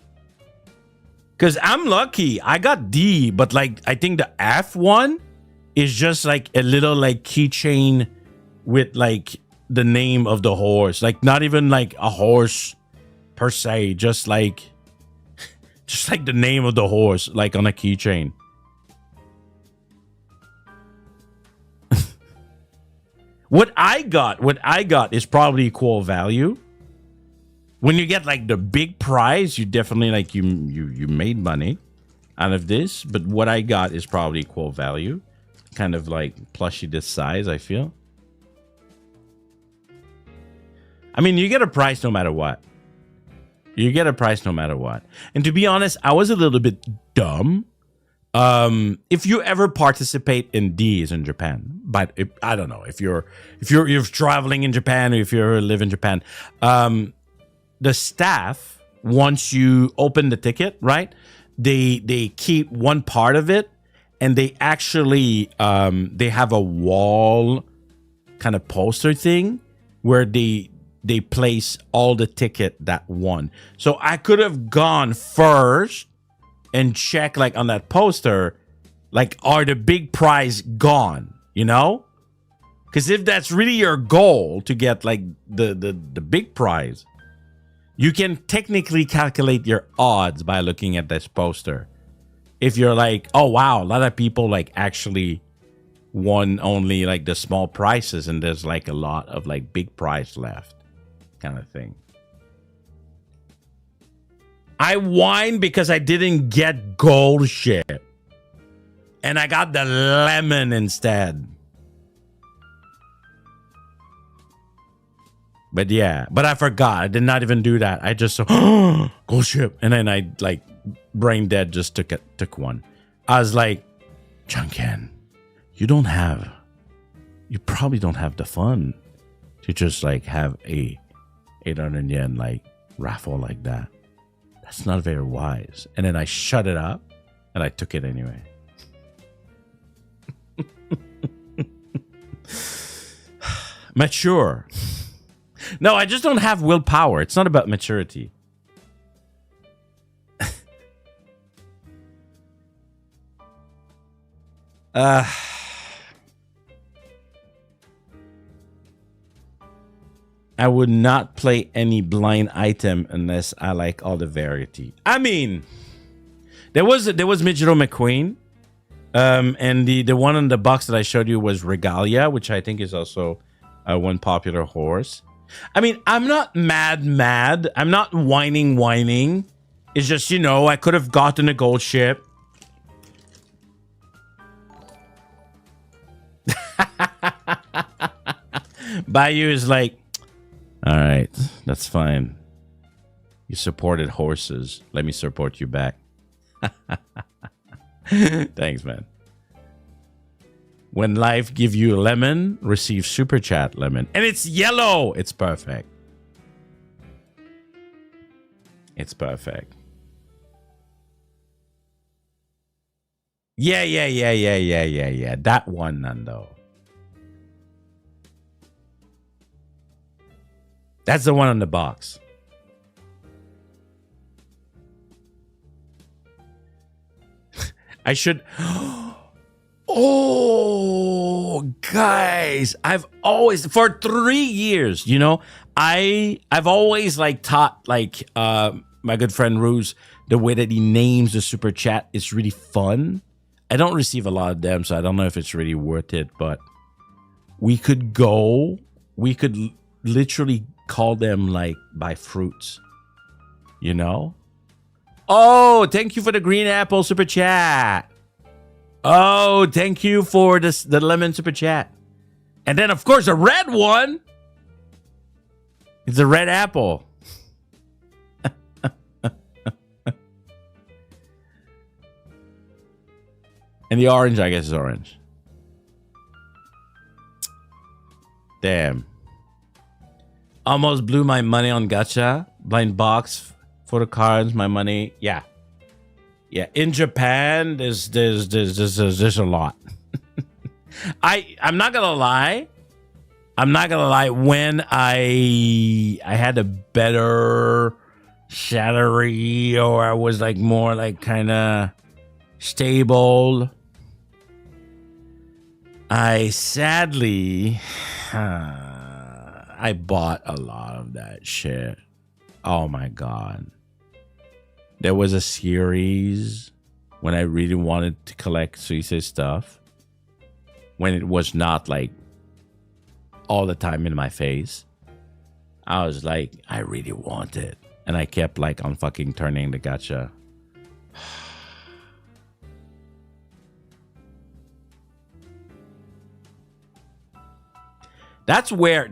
Because I'm lucky. I got D, but like I think the F one is just like a little like keychain with like the name of the horse. Like not even like a horse per se. Just like the name of the horse, like on a keychain. What I got is probably equal value. When you get like the big prize, you definitely like you made money out of this. But what I got is probably equal value. Kind of like plushie this size, I feel. I mean, you get a price no matter what. You get a price no matter what. And to be honest, I was a little bit dumb. If you ever participate in D's in Japan, but I don't know if you're traveling in Japan or if you live in Japan, the staff, once you open the ticket, right? They keep one part of it, and they actually they have a wall kind of poster thing where they place all the ticket that won. So I could have gone first and check like on that poster, like are the big prize gone? Because if that's really your goal to get like the big prize, you can technically calculate your odds by looking at this poster. If you're like, oh wow, a lot of people like actually won only like the small prizes and there's like a lot of like big prize left, kind of thing. I whined because I didn't get gold ship. And I got the lemon instead. But yeah, but I forgot. I did not even do that. I just saw, gold ship. And then I like brain dead just took one. I was like, Janken, you probably don't have the fun to just like have a 800 yen like raffle like that. That's not very wise. And then I shut it up and I took it anyway. Mature. No, I just don't have willpower. It's not about maturity. Uh, I would not play any blind item unless I like all the variety. I mean, there was Mijiro McQueen. And the one on the box that I showed you was Regalia, which I think is also one popular horse. I mean, I'm not mad. I'm not whining. It's just, you know, I could have gotten a gold ship. Baiyuu is like, all right, that's fine. You supported horses. Let me support you back. Thanks, man. When life give you a lemon, receive super chat lemon. And it's yellow. It's perfect. It's perfect. Yeah. That one, Nando. That's the one on the box. I should... Oh, guys, I've always, for 3 years, you know, I've always like taught like my good friend Ruse the way that he names the super chat is really fun. I don't receive a lot of them, so I don't know if it's really worth it, but we could literally call them like by fruits, you know? Oh, thank you for the green apple super chat. Oh, thank you for this, the lemon super chat. And then, of course, a red one. It's a red apple. And the orange, I guess, is orange. Damn. Almost blew my money on gacha. Blind box for the cards, my money. Yeah. Yeah, in Japan, there's a lot. I'm not gonna lie. When I had a better salary, or I was like more like kind of stable, I sadly I bought a lot of that shit. Oh my god. There was a series when I really wanted to collect Suisse stuff, when it was not like all the time in my face. I was like, I really want it. And I kept like on fucking turning the gacha. That's where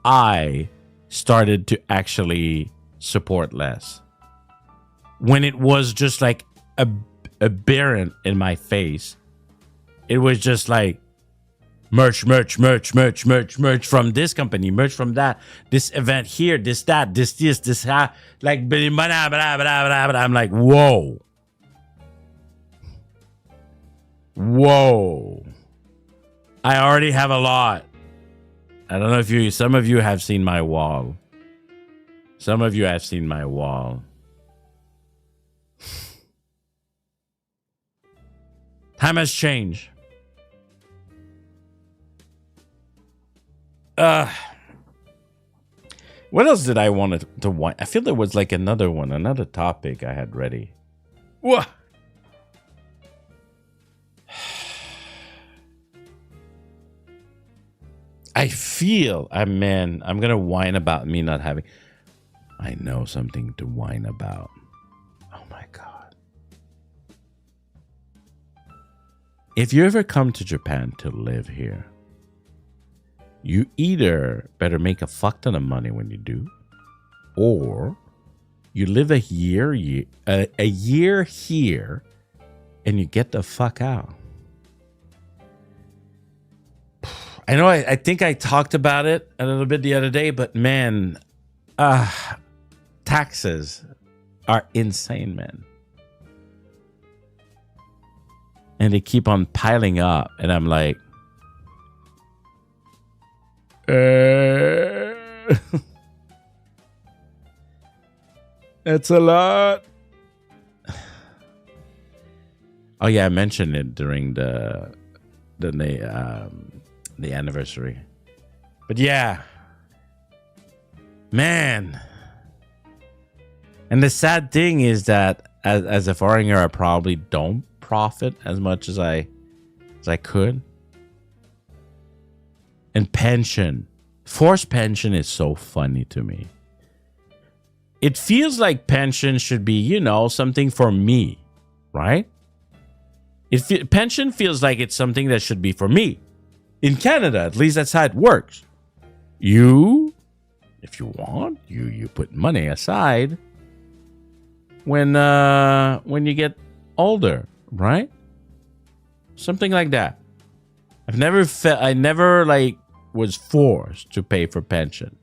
I started to actually support less. When it was just like aberrant in my face. It was just like merch from this company, merch from that, this event here, this, that, this, like, blah, blah, blah, blah, blah. I'm like, whoa. I already have a lot. I don't know if some of you have seen my wall. Time has changed. What else did I want to want? I feel there was like another topic I had ready. What? I feel, I'm gonna whine about me not having. I know something to whine about. Oh my god. If you ever come to Japan to live here, you either better make a fuck ton of money when you do, or you live a year here and you get the fuck out. I know I think I talked about it a little bit the other day, but man, taxes are insane, man. And they keep on piling up, and I'm like, it's a lot. Oh yeah, I mentioned it during the the anniversary. But yeah, man. And the sad thing is that as a foreigner, I probably don't profit as much as I could. And pension, forced pension is so funny to me. It feels like pension should be, you know, something for me, right? Pension feels like it's something that should be for me. In Canada, at least that's how it works. You, if you want, you put money aside when you get older, right? Something like that. I never like was forced to pay for pension.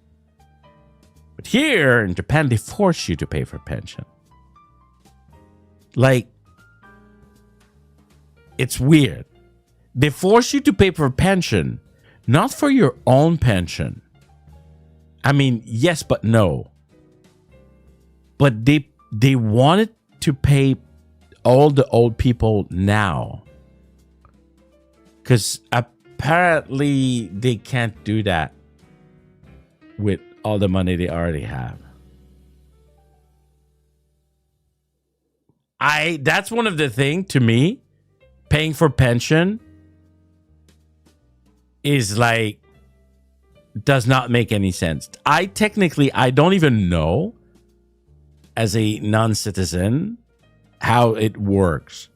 But here in Japan, they force you to pay for pension. Like, it's weird. They force you to pay for pension, not for your own pension. I mean, yes, but no. But they wanted to pay all the old people now. Because apparently they can't do that with all the money they already have. That's one of the things to me, paying for pension is like, does not make any sense. I don't even know as a non-citizen how it works.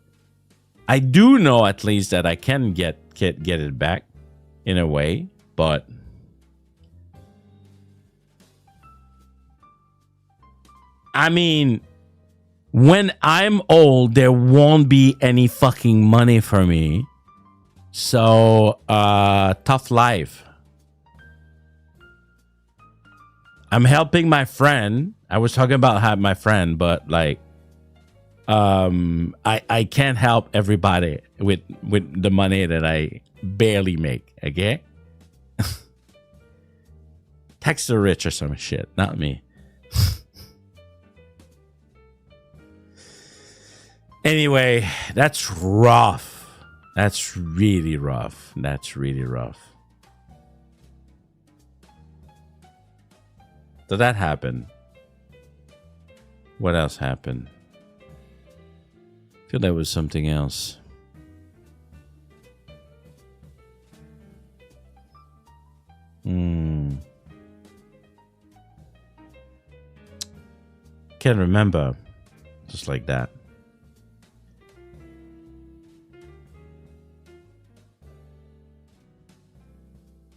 I do know at least that I can get it back in a way, but I mean, when I'm old, there won't be any fucking money for me. So, tough life. I'm helping my friend. I was talking about my friend, but like, I can't help everybody with the money that I barely make. Okay, tax the rich or some shit, not me. Anyway, that's rough. That's really rough. That's really rough. So that happened. What else happened? I feel there was something else. Can't remember. Just like that.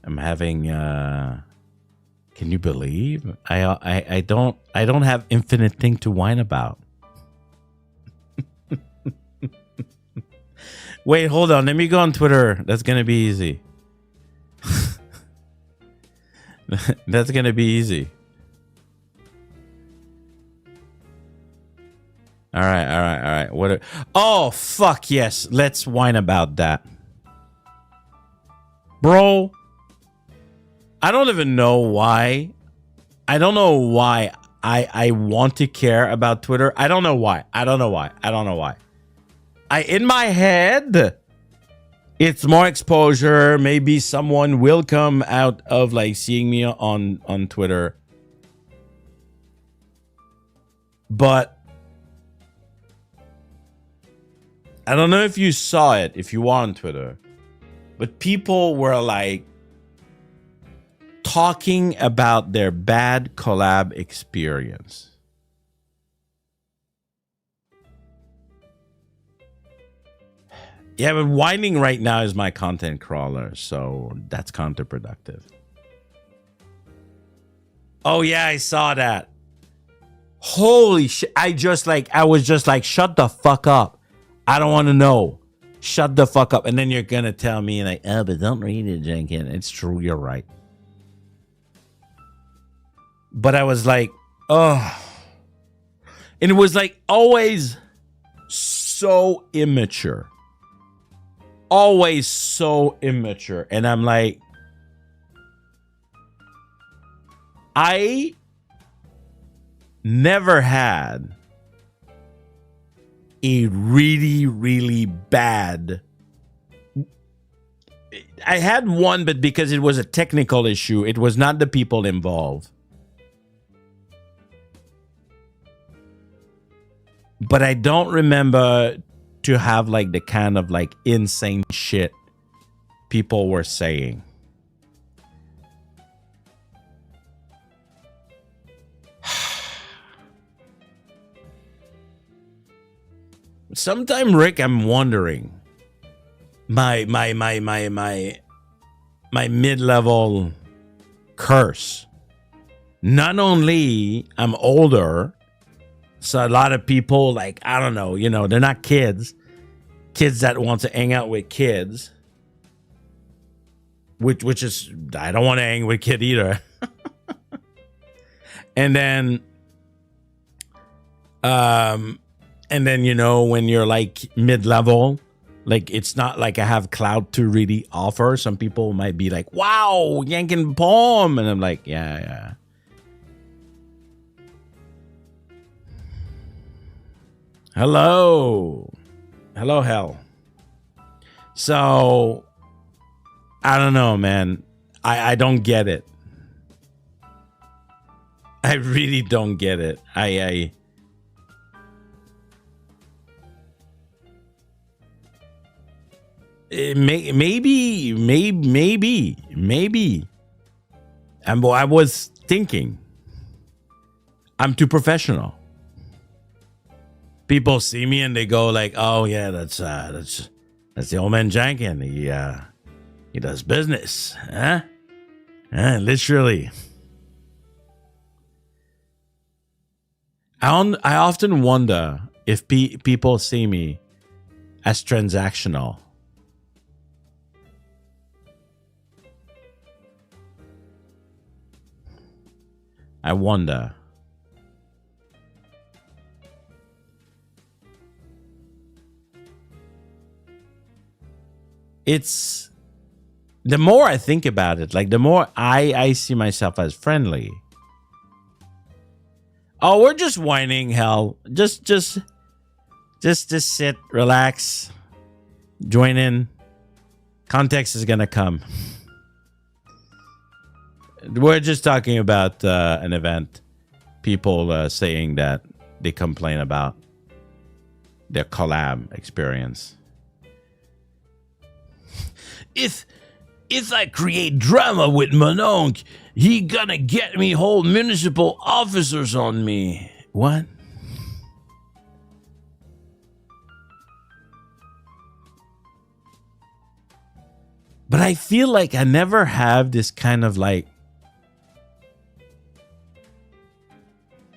I'm having can you believe I don't have infinite thing to whine about. Wait, hold on. Let me go on Twitter. That's gonna be easy. That's gonna be easy. All right. What? Oh fuck yes. Let's whine about that, bro. I don't even know why. I don't know why I want to care about Twitter. I don't know why. In my head, it's more exposure. Maybe someone will come out of like seeing me on Twitter. But I don't know if you saw it, if you were on Twitter. But people were like talking about their bad collab experience. Yeah, but Whining right now is my content crawler, so that's counterproductive. Oh yeah, I saw that. Holy shit. I was just like, shut the fuck up. I don't want to know. Shut the fuck up. And then you're gonna tell me like, oh, but don't read it, Janken. It's true, you're right. But I was like, oh. And it was like always so immature. Always so immature. And I'm like, I never had a really, really bad I had one, but because it was a technical issue, it was not the people involved. But I don't remember to have like the kind of like insane shit people were saying. Sometime, Rick, I'm wondering my mid-level curse. Not only I'm older, so a lot of people, like, I don't know, you know, they're not kids that want to hang out with kids, which is, I don't want to hang with kid either. And then, you know, when you're like mid-level, like, it's not like I have clout to really offer. Some people might be like, wow, Janken Pomme. And I'm like, yeah. Hello, hell. So, I don't know, man. I don't get it. I really don't get it. Maybe. And I was thinking, I'm too professional. People see me and they go like, "Oh yeah, that's the old man Janken. He does business, huh? Literally." I often wonder if people see me as transactional. I wonder. It's the more I think about it, like the more I see myself as friendly. Oh, we're just whining, hell. Just sit, relax, join in. Context is gonna come. We're just talking about an event. People saying that they complain about their collab experience. If I create drama with Mononk, he gonna get me whole municipal officers on me. What? But I feel like I never have this kind of like,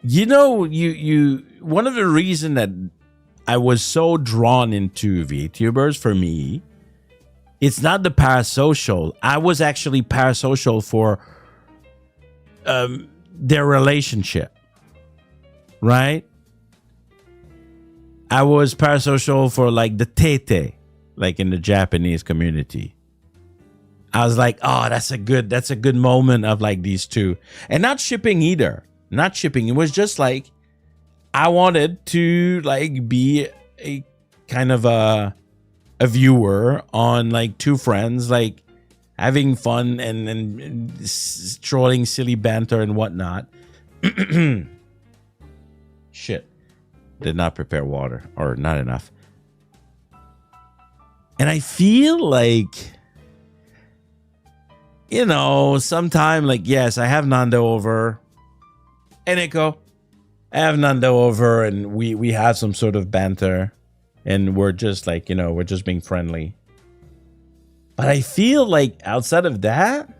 you know, you one of the reasons that I was so drawn into VTubers, for me, it's not the parasocial. I was actually parasocial for their relationship, right? I was parasocial for like the tete, like in the Japanese community. I was like, oh, that's a good moment of like these two, and not shipping either. Not shipping. It was just like I wanted to like be a kind of a viewer on like two friends like having fun and trolling silly banter and whatnot. Shit. Did not prepare water, or not enough. And I feel like, you know, sometime like, yes, I have Nando over. Hey, Nico. I have Nando over and we have some sort of banter. And we're just like, you know, we're just being friendly. But I feel like outside of that,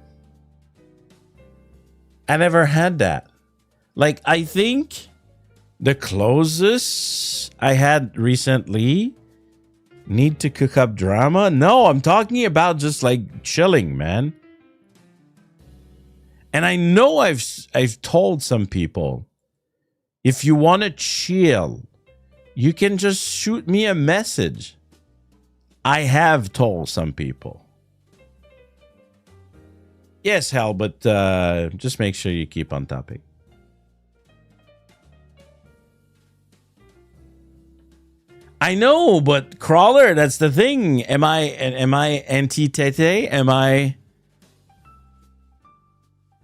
I never had that. Like, I think the closest I had recently, need to cook up drama? No, I'm talking about just like chilling, man. And I know I've told some people, if you want to chill, you can just shoot me a message. I have told some people. Yes, hell, but just make sure you keep on topic. I know, but Crawler, that's the thing. Am I anti-Tete? I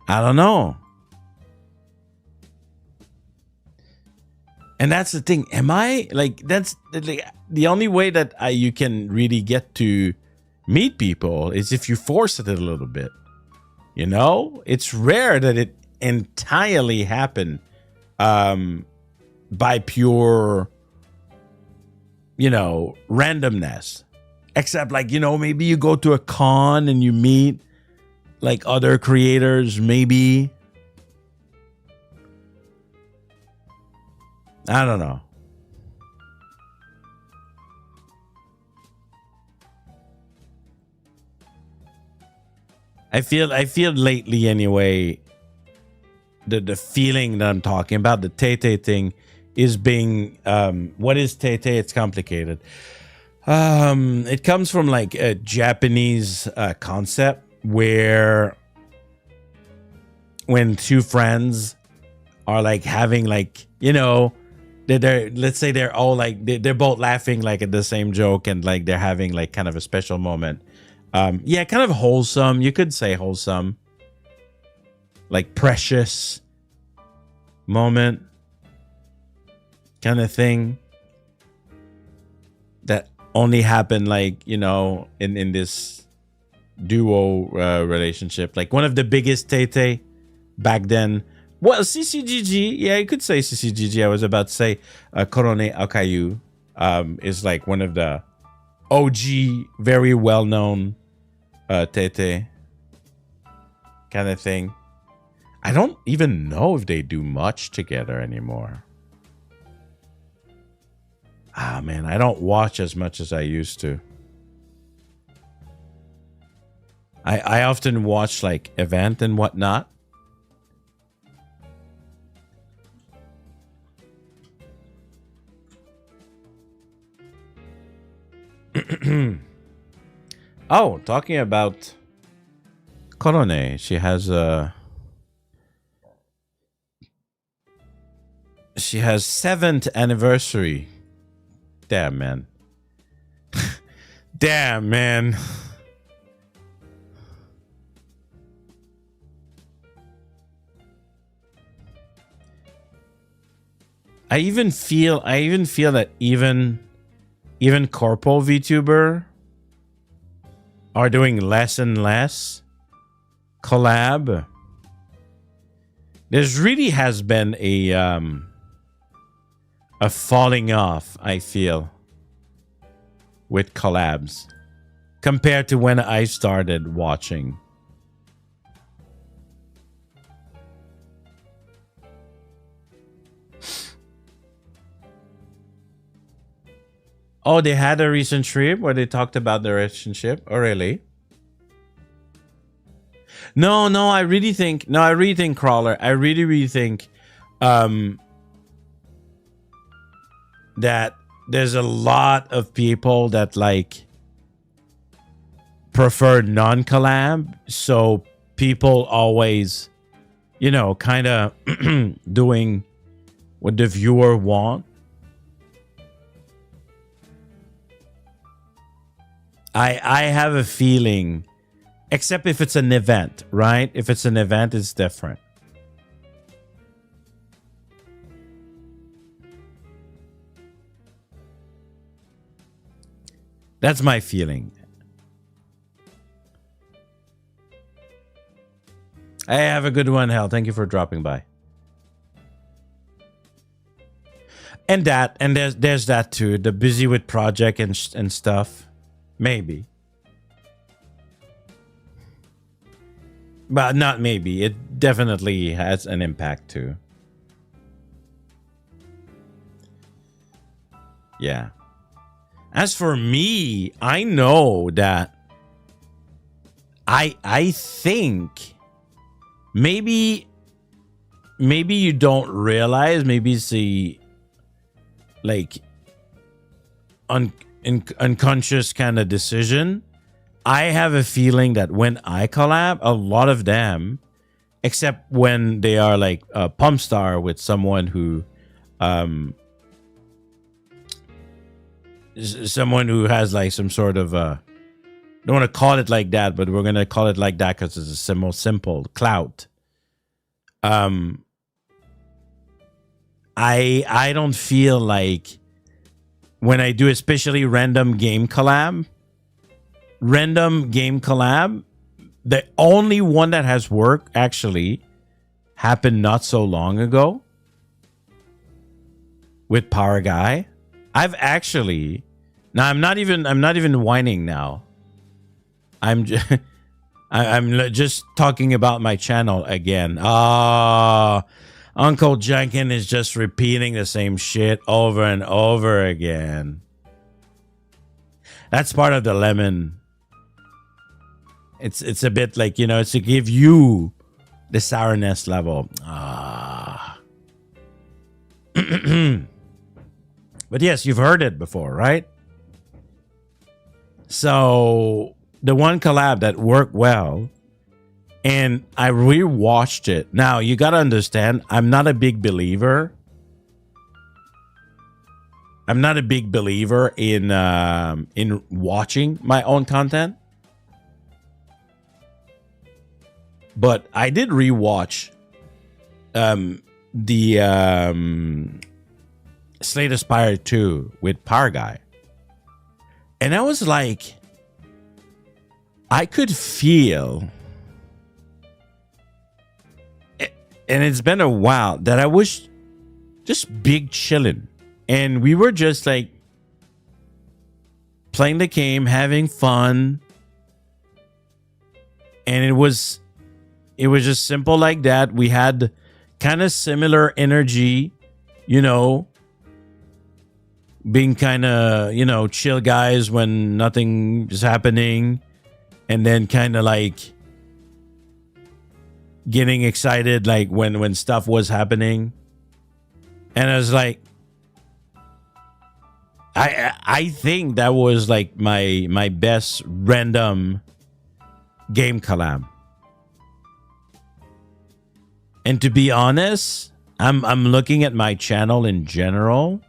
don't know. And that's the thing. Am I like that's the only way that you can really get to meet people is if you force it a little bit. You know, it's rare that it entirely happen by pure, randomness. Except like, maybe you go to a con and you meet like other creators, maybe. I don't know. I feel lately anyway, the feeling that I'm talking about, the Tete thing, is being what is Tete? It's complicated. It comes from like a Japanese concept where when two friends are like having like, they're let's say they're all like they're both laughing like at the same joke and like they're having like kind of a special moment. Yeah, kind of wholesome. You could say wholesome, like precious moment kind of thing that only happened like, in this duo relationship. Like one of the biggest Tete back then. Well, CCGG, yeah, you could say CCGG. I was about to say Korone Akayu is like one of the OG, very well-known Tete kind of thing. I don't even know if they do much together anymore. Ah, man, I don't watch as much as I used to. I often watch like event and whatnot. Oh, talking about Korone, she has 7th anniversary. Damn, man. Damn, man. I even feel that even corpo VTuber are doing less and less collab. There's really has been a falling off, I feel, with collabs compared to when I started watching. Oh, they had a recent trip where they talked about their relationship. Oh, really? No, I really think Crawler. I really think that there's a lot of people that like prefer non-collab. So people always, kind of doing what the viewer want. I have a feeling, except if it's an event, right? If it's an event, it's different. That's my feeling. Hey, have a good one, Hell. Thank you for dropping by. And there's that too. The busy with project and stuff. Maybe. But not maybe. It definitely has an impact too. Yeah. As for me, I know that I think maybe you don't realize, maybe it's the like unconscious kind of decision. I have a feeling that when I collab, a lot of them, except when they are like a Pomme with someone who someone who has like some sort of don't want to call it like that, but we're gonna call it like that because it's a simple clout. I don't feel like when I do especially random game collab, the only one that has worked actually happened not so long ago with Power Guy. I've actually now I'm not even whining now. I'm just talking about my channel again. Uncle Janken is just repeating the same shit over and over again. That's part of the lemon. It's a bit like, you know, it's to give you the sourness level. But yes, you've heard it before, right? So the one collab that worked well, and I rewatched it. Now you gotta understand, I'm not a big believer. I'm not a big believer in watching my own content. But I did rewatch the Slay the Spire 2 with Power Guy. And I was like, I could feel, and it's been a while, that I was just big chilling. And we were just like playing the game, having fun. And it was just simple like that. We had kind of similar energy, you know, being kind of, you know, chill guys when nothing is happening. And then kind of like getting excited like when stuff was happening. And I was like, I think that was like my best random game collab. And to be honest, I'm looking at my channel in general,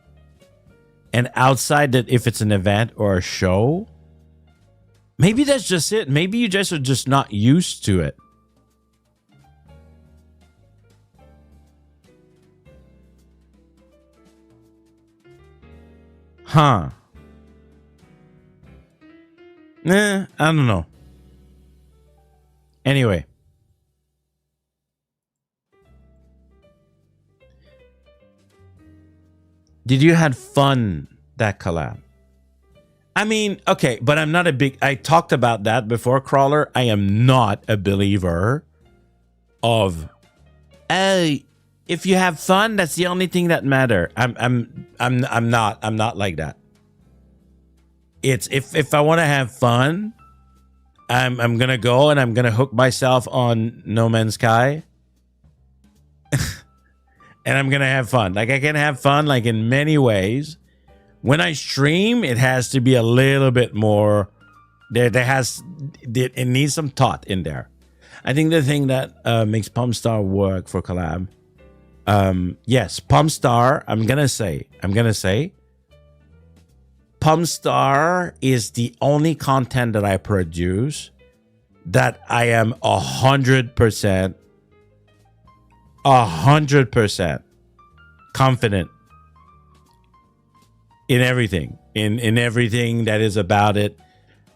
and outside that, if it's an event or a show, maybe that's just it. Maybe you guys are just not used to it. Huh. I don't know. Anyway. Did you had fun that collab? I mean, okay, but I'm not a big... I talked about that before, Crawler. I am not a believer of... Hey, if you have fun, that's the only thing that matter. I'm not like that. It's if I want to have fun, I'm gonna go and I'm gonna hook myself on No Man's Sky, and I'm gonna have fun. Like I can have fun like in many ways. When I stream, it has to be a little bit more. It needs some thought in there. I think the thing that makes Pomme Star work for collab. Yes, Pomme Star, I'm gonna say Pomme Star is the only content that I produce that I am 100% confident in everything, in everything that is about it,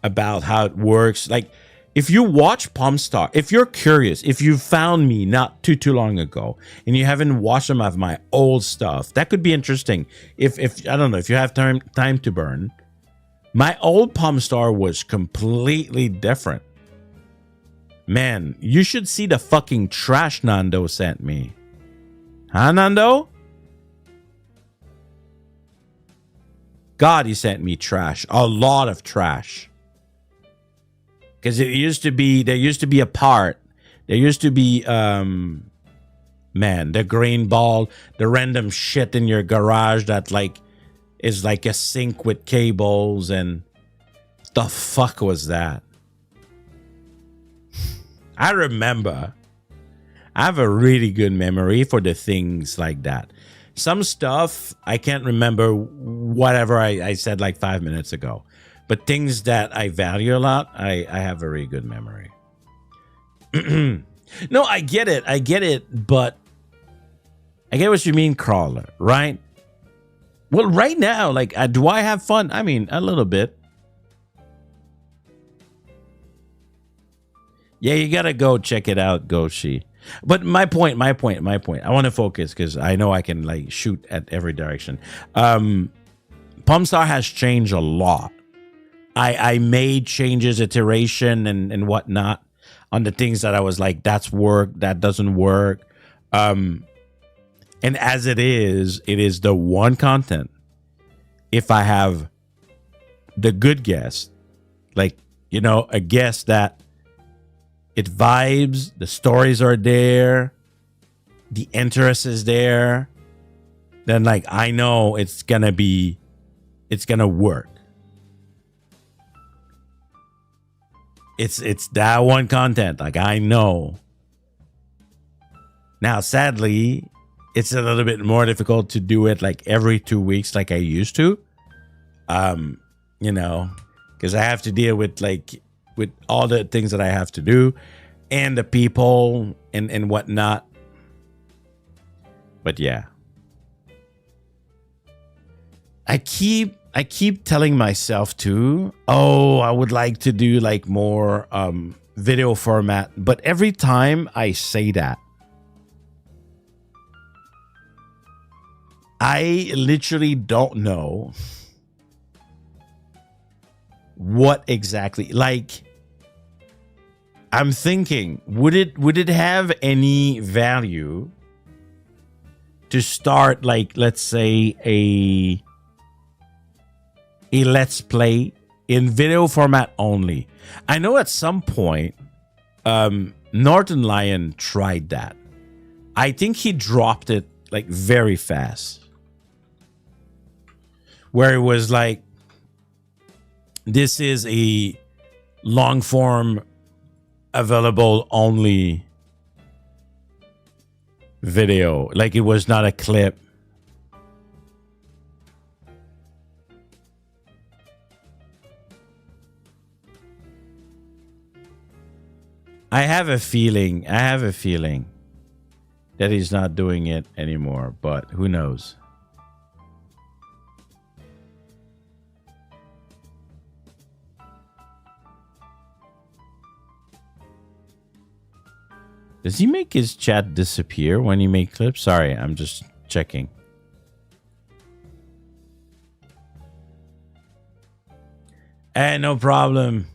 about how it works. Like, if you watch Pomme Star, if you're curious, if you found me not too long ago and you haven't watched some of my old stuff, that could be interesting. If I don't know, if you have time to burn, my old Pomme Star was completely different. Man, you should see the fucking trash Nando sent me. Huh, Nando? God, he sent me trash. A lot of trash. Because there used to be a part. There used to be, man, the green ball, the random shit in your garage that like is like a sink with cables, and the fuck was that? I remember. I have a really good memory for the things like that. Some stuff I can't remember whatever I said like 5 minutes ago. But things that I value a lot, I have a very good memory. No, I get it, but I get what you mean, Crawler, right? Well, right now, like, do I have fun? I mean, a little bit. Yeah, you gotta go check it out, Goshi. But my point. I want to focus because I know I can like shoot at every direction. Pomstar has changed a lot. I made changes, iteration, and whatnot on the things that I was like, that's work, that doesn't work. And as it is the one content. If I have the good guest, like, you know, a guest that it vibes, the stories are there, the interest is there, then like I know it's gonna work. It's that one content, like I know. Now, sadly, it's a little bit more difficult to do it like every 2 weeks like I used to. You know, because I have to deal with all the things that I have to do and the people and whatnot. But yeah. I keep telling myself too, oh, I would like to do like more video format. But every time I say that, I literally don't know what exactly. Like, I'm thinking, would it have any value to start like, let's say a let's play in video format only? I know at some point Northern Lion tried that. I think he dropped it like very fast. Where it was like, this is a long form available only video. Like it was not a clip. I have a feeling that he's not doing it anymore, but who knows? Does he make his chat disappear when he makes clips? Sorry, I'm just checking. No problem.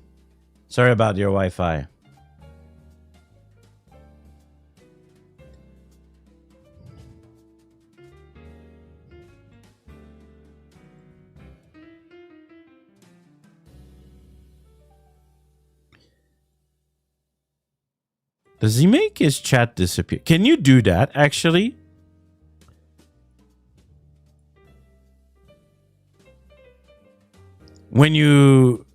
Sorry about your Wi-Fi. Does he make his chat disappear? Can you do that, actually? When you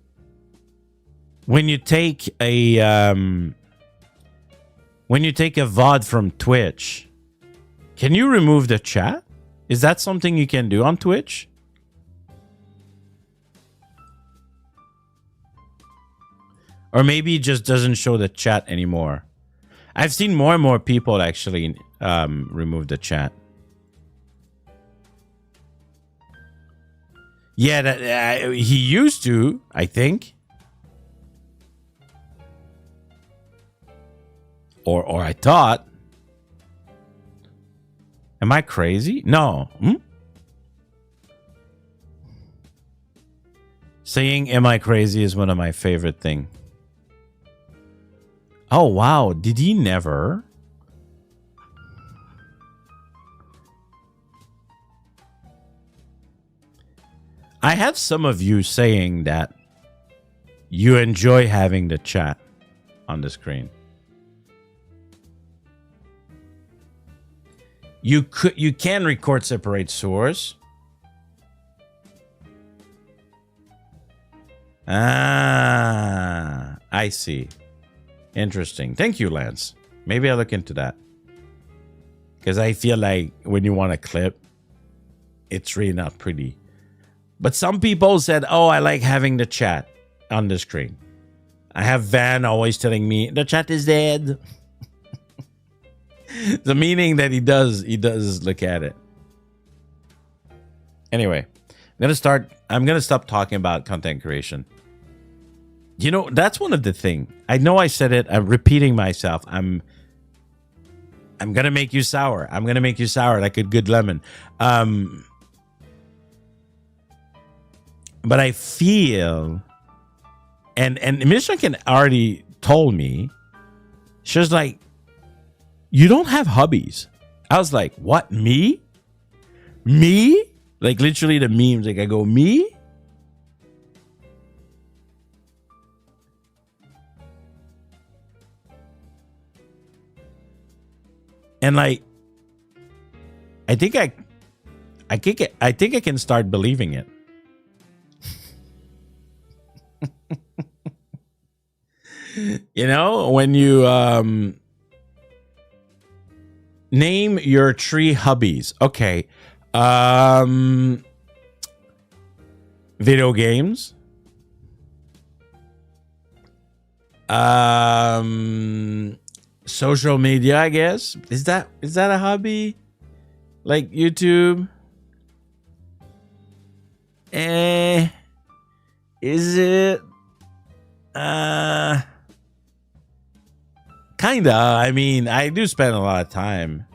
take a VOD from Twitch, can you remove the chat? Is that something you can do on Twitch? Or maybe it just doesn't show the chat anymore. I've seen more and more people actually remove the chat. Yeah, that he used to, I think. Or I thought. Am I crazy? No. Saying "am I crazy" is one of my favorite things. Oh, wow. Did he never? I have some of you saying that you enjoy having the chat on the screen. You can record separate source. Ah, I see. Interesting. Thank you, Lance. Maybe I'll look into that. Because I feel like when you want a clip, it's really not pretty. But some people said, oh, I like having the chat on the screen. I have Van always telling me the chat is dead. The meaning that he does look at it. Anyway, I'm gonna stop talking about content creation. You know, that's one of the things. I know I said it, I'm repeating myself. I'm gonna make you sour. I'm gonna make you sour like a good lemon. But I feel, and Miss Janken already told me, she was like, you don't have hobbies. I was like, what, me? Me? Like literally the memes, like I go, me? And like, I think I can start believing it. You know, when you name your 3 hobbies. Okay. Video games. Social media, I guess. Is that a hobby? Like YouTube? Is it? Kinda. I mean, I do spend a lot of time.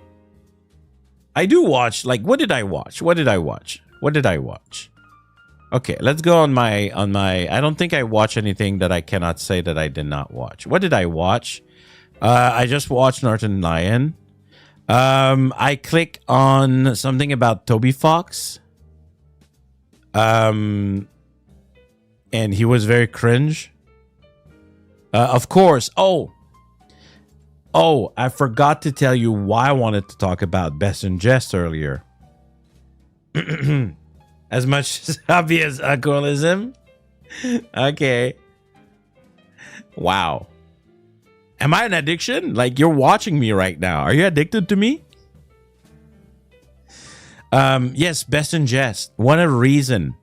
I do watch, like, what did I watch? Okay, let's go on my, I don't think I watch anything that I cannot say that I did not watch. What did I watch? I just watched Northern Lion. I click on something about Toby Fox. And he was very cringe. Of course. Oh, I forgot to tell you why I wanted to talk about Best in Jest earlier. As much as obvious alcoholism. Okay. Wow. Am I an addiction? Like, you're watching me right now. Are you addicted to me? Yes, Best in Jest. One of the reason.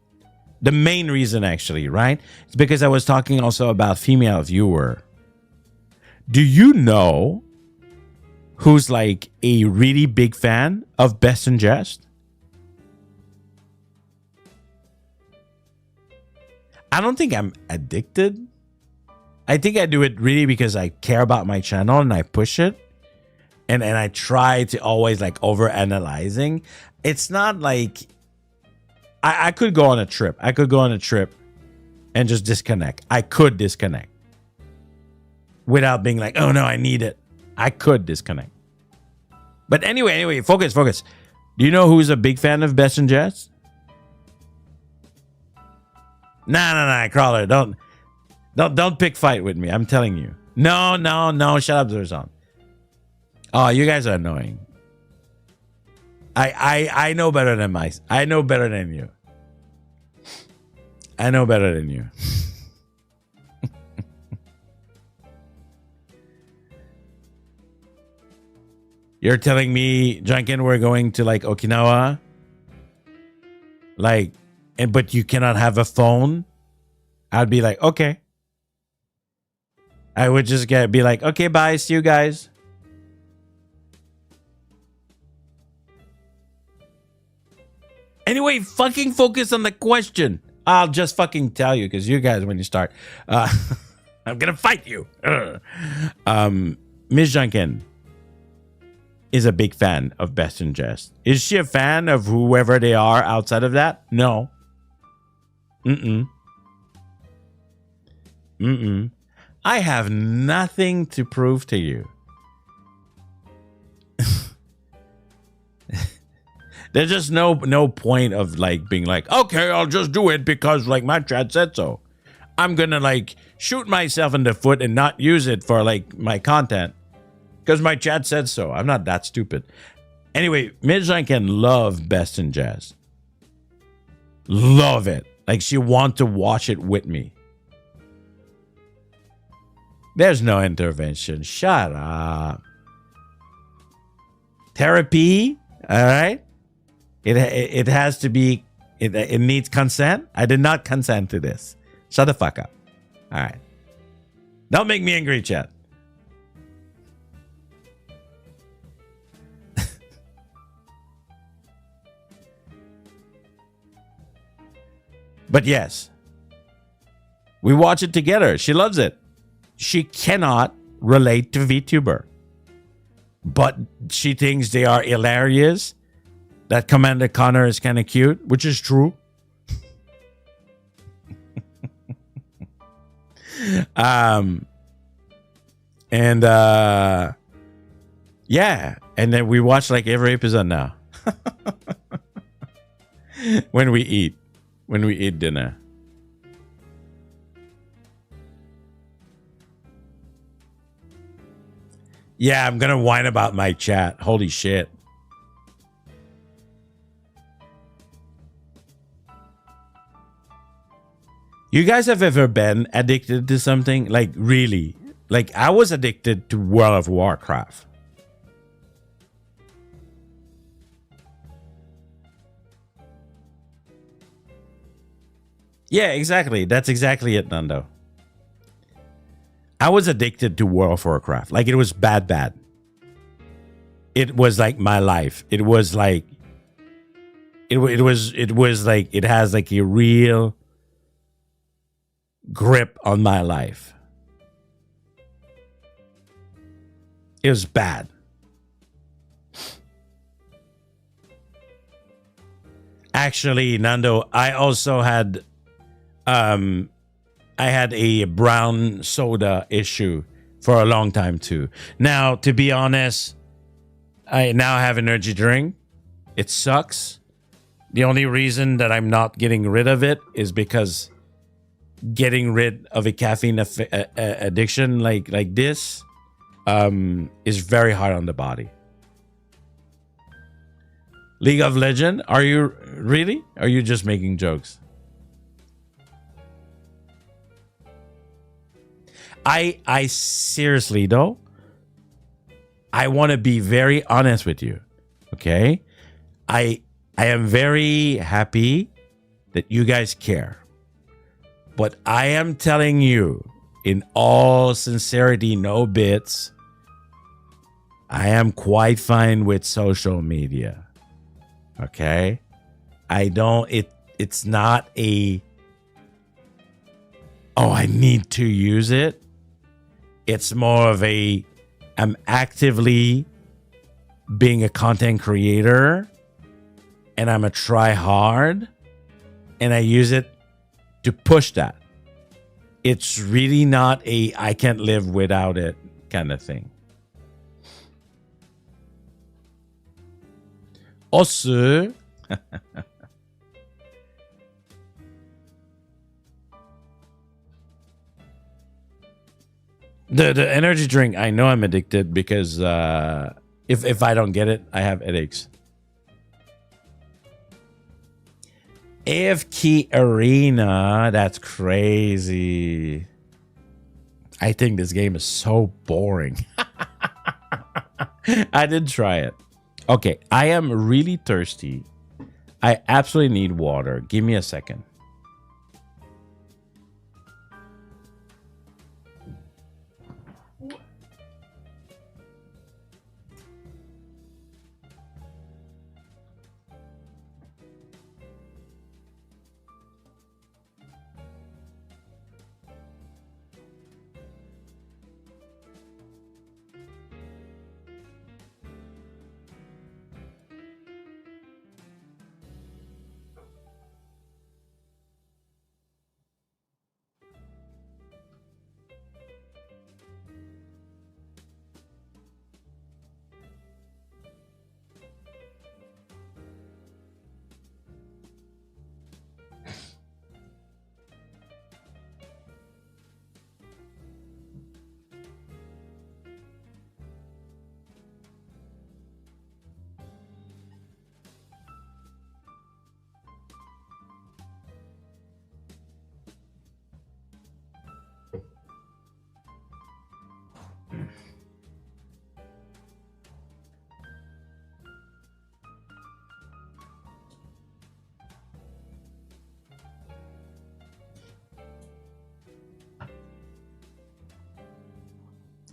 The main reason, actually, right? It's because I was talking also about female viewer. Do you know who's like a really big fan of Best in Jest? I don't think I'm addicted. I think I do it really because I care about my channel and I push it. And I try to always like over analyzing. It's not like I could go on a trip. I could go on a trip and just disconnect. I could disconnect without being like, oh no, I need it. I could disconnect. But anyway, focus. Do you know who's a big fan of Best in Jest? Nah, Crawler, don't pick fight with me. I'm telling you. No, shut up, Zerzon. Oh, you guys are annoying. I know better than I know better than you. I know better than you. You're telling me, Janken, we're going to like Okinawa? Like, but you cannot have a phone? I'd be like, okay. I would just be like, okay, bye, see you guys. Anyway, fucking focus on the question. I'll just fucking tell you, because you guys, when you start, I'm gonna fight you. Miss Janken is a big fan of Best in Jest. Is she a fan of whoever they are outside of that? No. I have nothing to prove to you. There's just no point of like being like, okay, I'll just do it because like my chat said so. I'm gonna like shoot myself in the foot and not use it for like my content because my chat said so. I'm not that stupid. Anyway, Midline can love Best in Jazz. Love it. Like she want to watch it with me. There's no intervention. Shut up. Therapy. All right. It has to be. It needs consent. I did not consent to this. Shut the fuck up. All right. Don't make me angry, chat. But yes, we watch it together. She loves it. She cannot relate to VTuber, but she thinks they are hilarious. That Commander Connor is kind of cute, which is true. Yeah, and then we watch like every episode now. when we eat dinner. Yeah, I'm gonna whine about my chat. Holy shit. You guys have ever been addicted to something? Like, really? Like, I was addicted to World of Warcraft. Yeah, exactly. That's exactly it, Nando. I was addicted to World of Warcraft. Like, it was bad. It was like my life. It was like, it was like, it has like a real grip on my life. It was bad. Actually, Nando, I also had I had a brown soda issue for a long time too. Now, to be honest, I now have energy drink. It sucks. The only reason that I'm not getting rid of it is because getting rid of a caffeine addiction like this is very hard on the body. League of Legends, are you really? Are you just making jokes? I seriously though, I want to be very honest with you. Okay? I am very happy that you guys care. But I am telling you, in all sincerity, no bits, I am quite fine with social media. Okay? It's not a, oh, I need to use it. It's more of a, I'm actively being a content creator and I'm a try hard and I use it to push that. It's really not a I can't live without it kind of thing. Also, the energy drink, I know I'm addicted because if I don't get it, I have headaches. AFK Arena, that's crazy. I think this game is so boring. I did try it. Okay, I am really thirsty. I absolutely need water. Give me a second.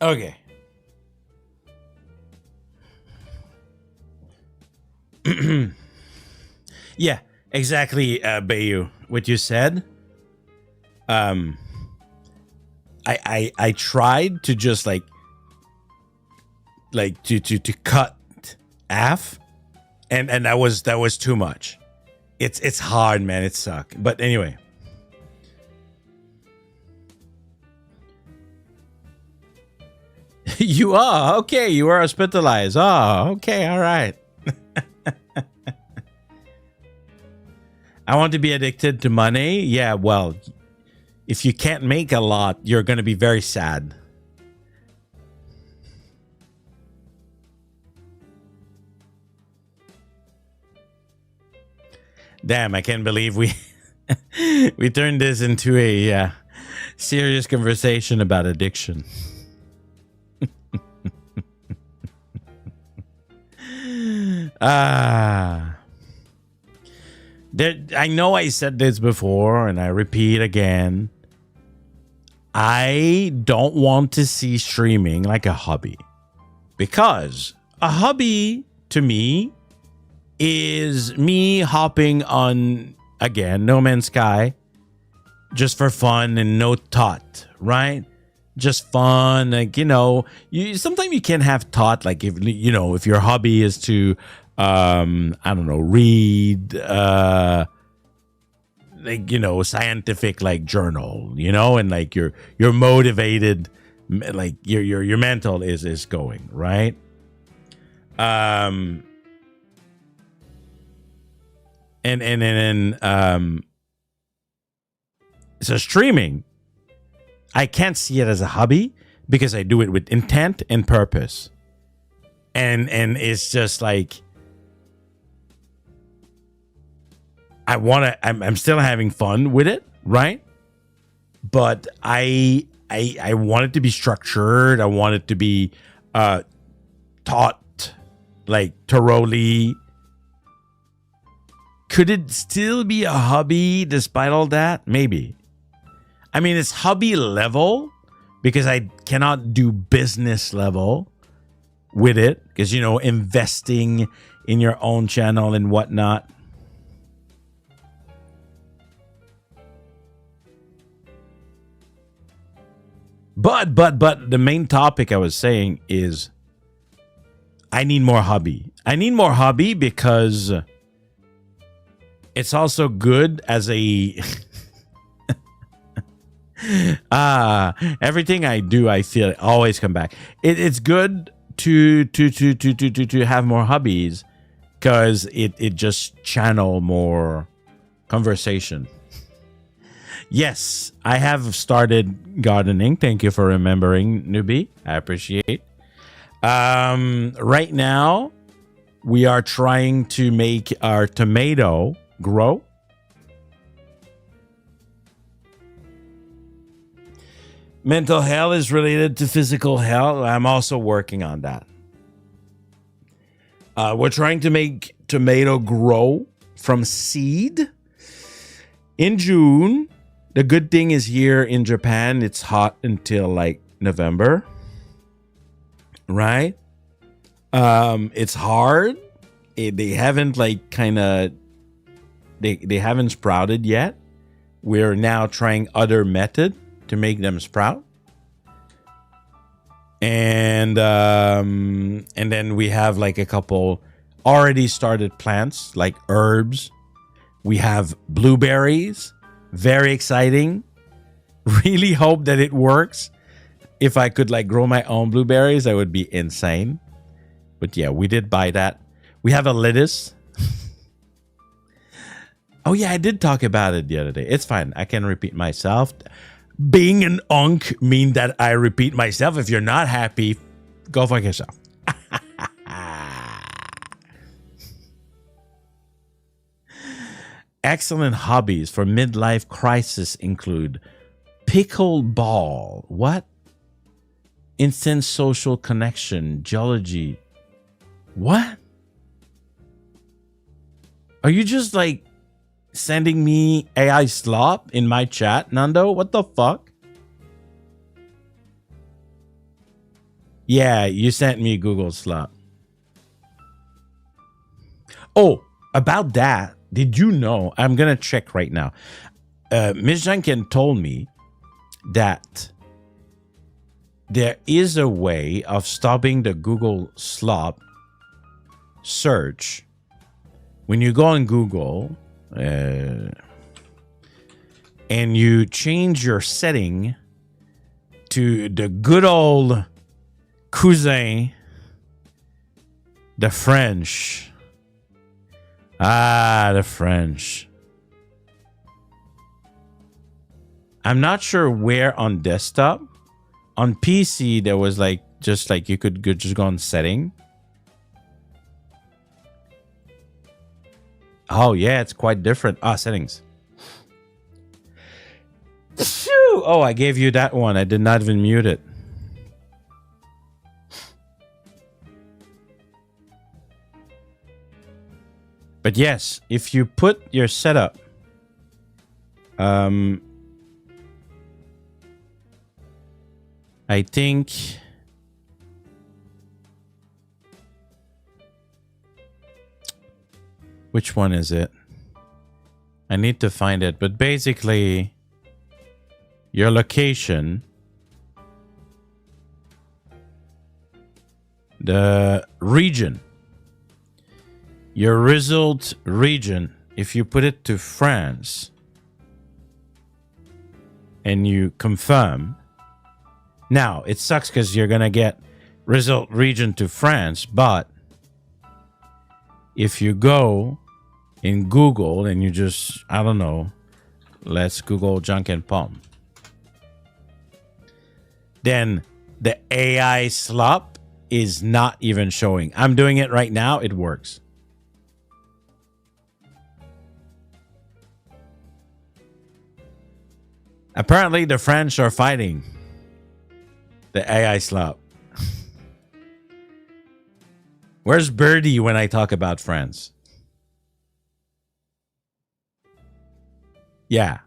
Okay. Yeah, exactly, Baiyuu. What you said. Um, I tried to just to cut half, and that was too much. It's hard, man. It sucked. But anyway. You are okay. You are hospitalized. Oh, okay, all right. I want to be addicted to money. Yeah, well, if you can't make a lot, you're going to be very sad. Damn, I can't believe we we turned this into a serious conversation about addiction. I know I said this before, and I repeat again. I don't want to see streaming like a hobby, because a hobby to me is me hopping on, again, No Man's Sky just for fun and no thought, right? Just fun, like, you sometimes you can have thought, like, if your hobby is to I don't know, read scientific like journal, and like you're motivated, like your mental is going, right? And so streaming, I can't see it as a hobby because I do it with intent and purpose. And it's just like, I'm still having fun with it, right? But I want it to be structured. I want it to be taught like thoroughly. Could it still be a hobby despite all that? Maybe. I mean, it's hobby level because I cannot do business level with it because, investing in your own channel and whatnot. But the main topic I was saying is I need more hobby. I need more hobby because it's also good as a everything I do, I feel it always come back. It's good to have more hobbies because it just channel more conversation. Yes, I have started gardening. Thank you for remembering, newbie. I appreciate. Right now, we are trying to make our tomato grow. Mental health is related to physical health. I'm also working on that. We're trying to make tomato grow from seed in June. The good thing is here in Japan, it's hot until like November, right? It's hard. They haven't they haven't sprouted yet. We're now trying other method to make them sprout. And then we have like a couple already started plants like herbs. We have blueberries. Very exciting. Really hope that it works. If I could like grow my own blueberries, that would be insane. But yeah, we did buy that. We have a lettuce. Oh yeah, I did talk about it the other day. It's fine. I can repeat myself. Being an unk means that I repeat myself. If you're not happy, go fuck yourself. Excellent hobbies for midlife crisis include pickleball. What? Instant social connection. Geology. What? Are you just like sending me AI slop in my chat, Nando? What the fuck? Yeah, you sent me Google slot. Oh, about that, did you know? I'm gonna check right now. Miss Janken told me that there is a way of stopping the Google slop search. When you go on Google and you change your setting to the good old cousin, the French. Ah, the French. I'm not sure where on desktop. On PC, there was like, just like you could just go on setting. Oh, yeah, it's quite different. Ah, settings. Oh, I gave you that one. I did not even mute it. But yes, if you put your setup, I think which one is it? I need to find it, but basically your location, the region, your result region, if you put it to France and you confirm. Now, it sucks because you're going to get result region to France, but if you go in Google and you just, I don't know, let's Google Janken Pomme, then the AI slop is not even showing. I'm doing it right now. It works. Apparently, the French are fighting the AI slop. Where's Birdie when I talk about France? Yeah.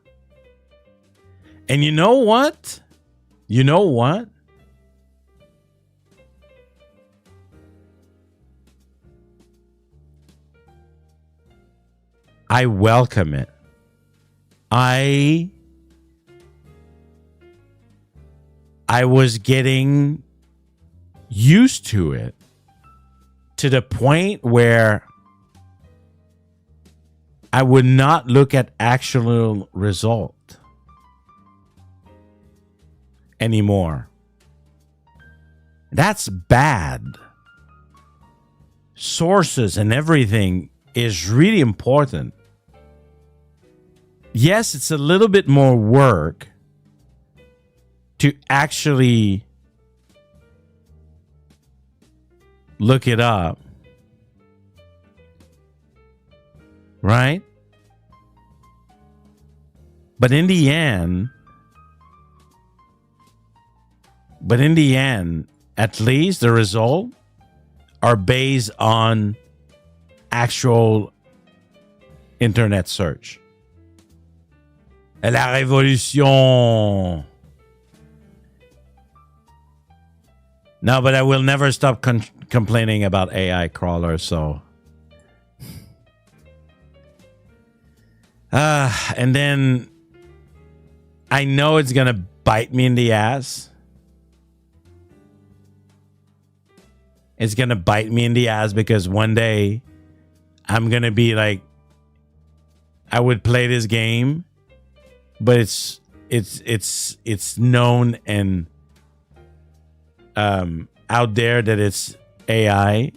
And you know what? You know what? I welcome it. I was getting used to it to the point where I would not look at actual result anymore. That's bad. Sources and everything is really important. Yes, it's a little bit more work to actually look it up, right? But in the end, at least the result are based on actual internet search. La révolution. No, but I will never stop complaining about AI crawlers, so. And then I know it's going to bite me in the ass. It's going to bite me in the ass because one day I'm going to be like, I would play this game, but it's known and out there that it's AI,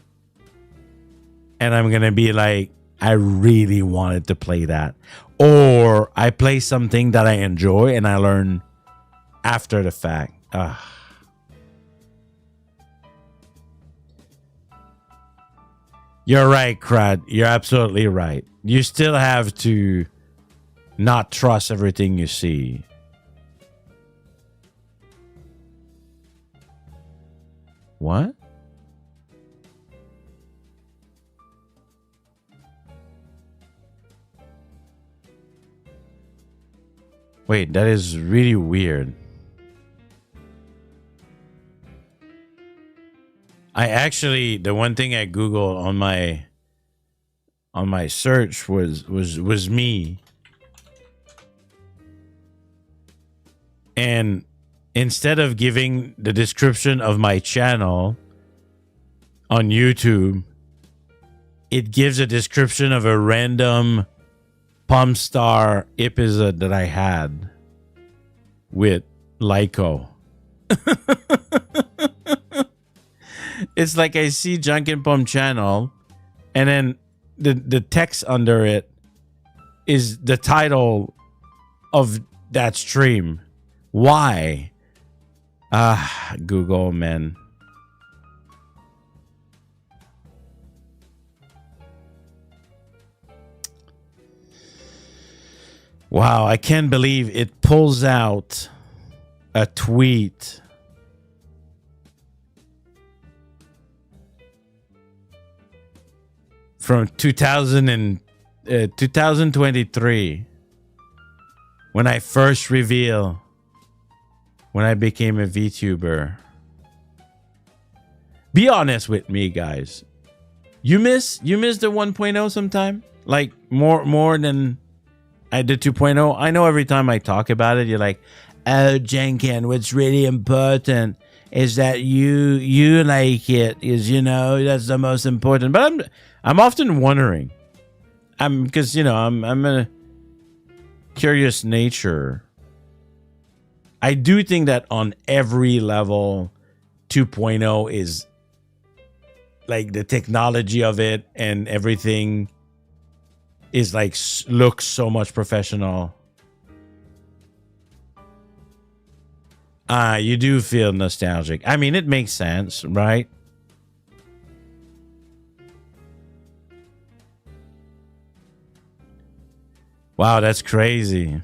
and I'm gonna be like, I really wanted to play that, or I play something that I enjoy and I learn after the fact. You're right, Crud. You're absolutely right. You still have to not trust everything you see. What? Wait, that is really weird. I actually, the one thing I Googled on my search was me. And instead of giving the description of my channel on YouTube, it gives a description of a random Pomme Star episode that I had with Lyco. It's like I see Janken Pomme channel, and then the text under it is the title of that stream. Why? Google, man. Wow, I can't believe it pulls out a tweet from 2023 when I first revealed when I became a VTuber. Be honest with me, guys. You miss the 1.0 sometime? Like more than I did 2.0. I know every time I talk about it, you're like, oh, Janken, what's really important is that you like it, is, you know, that's the most important. But I'm often wondering, because, you know, I'm a curious nature. I do think that on every level, 2.0 is like the technology of it and everything is like looks so much professional. You do feel nostalgic. I mean, it makes sense, right? Wow, that's crazy.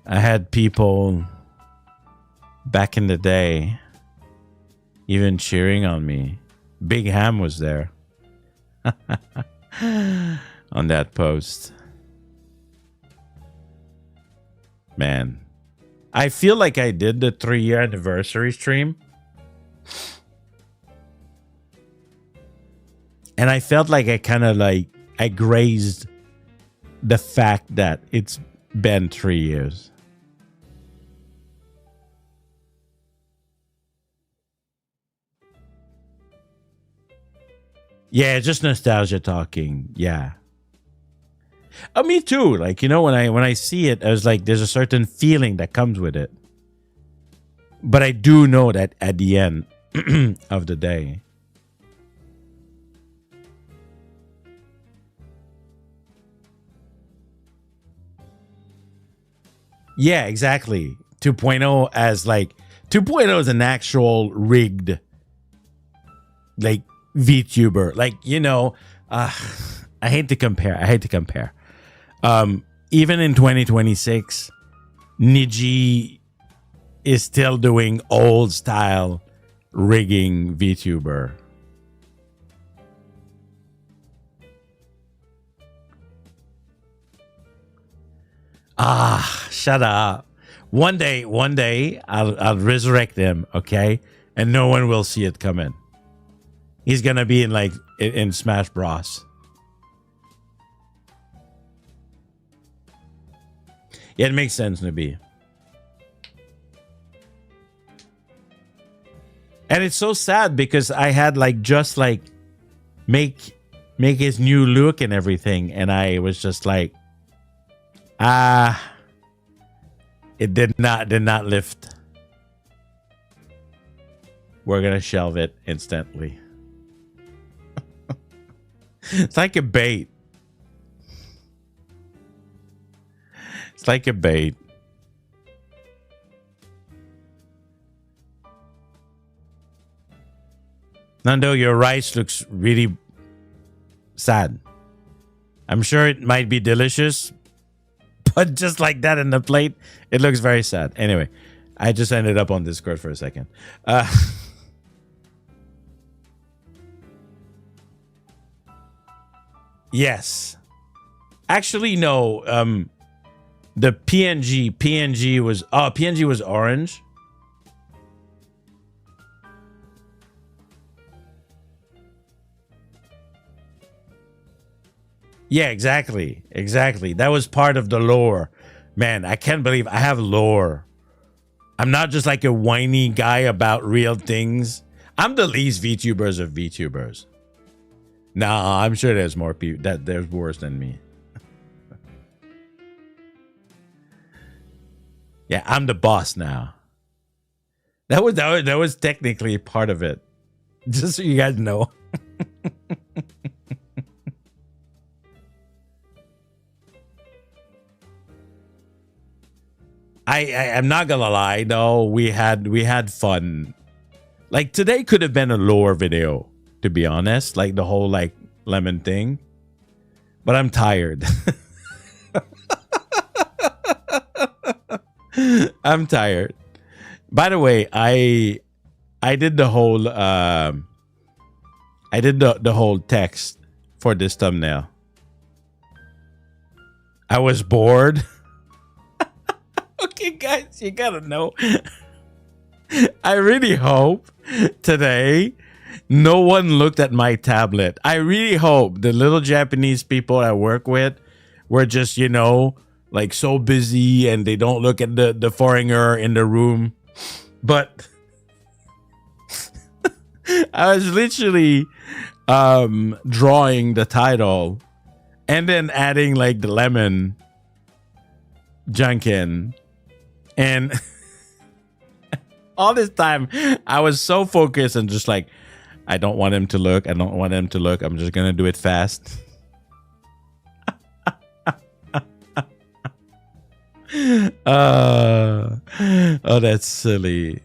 I had people back in the day even cheering on me. Big Ham was there on that post. Man, I feel like I did the 3-year anniversary stream. And I felt like I kind of like, I grazed the fact that it's been 3 years. Yeah, just nostalgia talking. Yeah. Me too. Like, you know, when I see it, I was like, there's a certain feeling that comes with it. But I do know that at the end of the day, yeah, exactly. 2.0 as like 2.0 is an actual rigged like VTuber. Like, you know, I hate to compare. Even in 2026, Niji is still doing old style rigging VTuber. Shut up. One day I'll resurrect him, okay? And no one will see it coming. He's gonna be in like in Smash Bros. Yeah, it makes sense, Nabi. And it's so sad because I had like just like make his new look and everything, and I was just like, it did not lift. We're gonna shelve it instantly. It's like a bait. It's like a bait. Nando, your rice looks really sad. I'm sure it might be delicious, but just like that in the plate, it looks very sad. Anyway, I just ended up on Discord for a second. Yes. Actually, no. The PNG was PNG was orange. Yeah, exactly. That was part of the lore. Man, I can't believe I have lore. I'm not just like a whiny guy about real things. I'm the least VTubers of VTubers. Nah, I'm sure there's more people that there's worse than me. Yeah, I'm the boss now. That was technically part of it. Just so you guys know. I'm not gonna lie though, we had fun. Like today could have been a lore video, to be honest, like the whole like lemon thing. But I'm tired. I'm tired. By the way, I did the whole I did the whole text for this thumbnail. I was bored. Okay, guys, you gotta know. I really hope today no one looked at my tablet. I really hope the little Japanese people I work with were just, you know, like so busy and they don't look at the foreigner in the room. But I was literally drawing the title and then adding like the lemon Janken. And all this time, I was so focused and just like, I don't want him to look. I don't want him to look. I'm just going to do it fast. Oh, that's silly.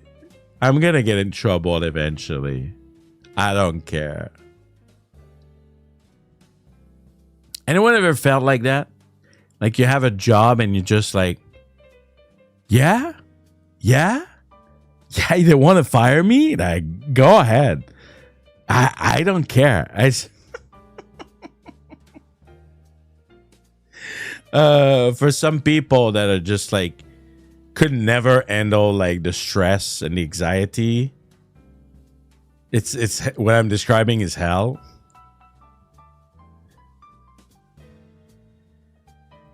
I'm going to get in trouble eventually. I don't care. Anyone ever felt like that? Like you have a job and you just like, yeah, they want to fire me? Like, go ahead. I don't care. For some people that are just like could never handle like the stress and the anxiety, it's what I'm describing is hell.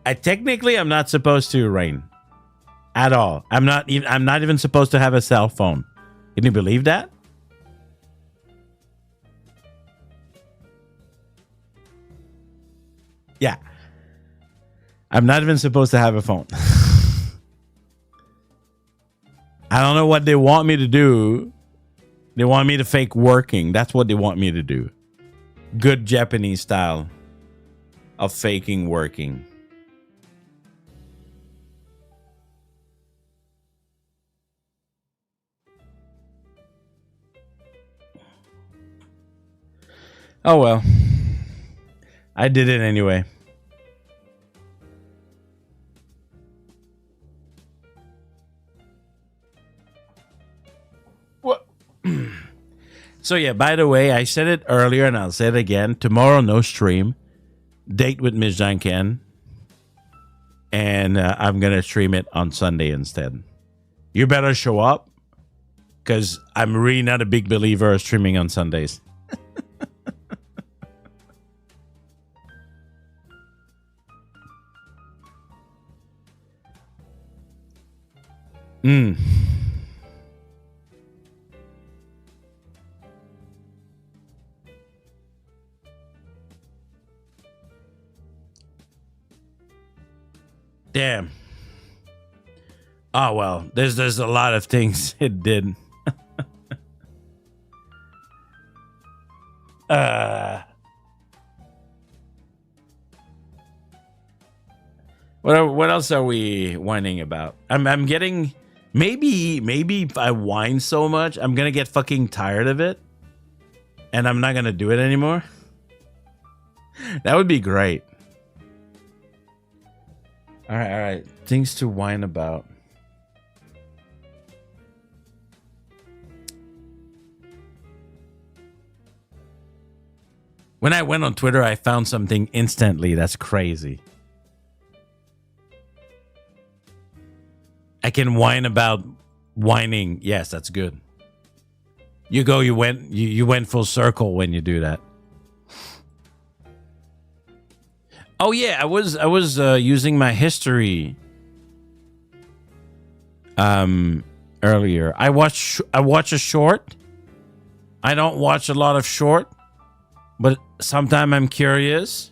I'm not supposed to rain at all. I'm not even supposed to have a cell phone. Can you believe that? Yeah. I'm not even supposed to have a phone. I don't know what they want me to do. They want me to fake working. That's what they want me to do. Good Japanese style of faking working. Oh well. I did it anyway. What? So yeah, by the way, I said it earlier and I'll say it again. Tomorrow, no stream. Date with Ms. Janken. And I'm going to stream it on Sunday instead. You better show up. Because I'm really not a big believer of streaming on Sundays. Damn. Oh well, there's a lot of things it did. What else are we whining about? I'm getting maybe if I whine so much, I'm gonna get fucking tired of it, and I'm not gonna do it anymore. That would be great. All right. Things to whine about. When I went on Twitter, I found something instantly. That's crazy. I can whine about whining. Yes, that's good. You went full circle when you do that. Oh yeah, I was using my history earlier. I watch a short. I don't watch a lot of short, but sometimes I'm curious.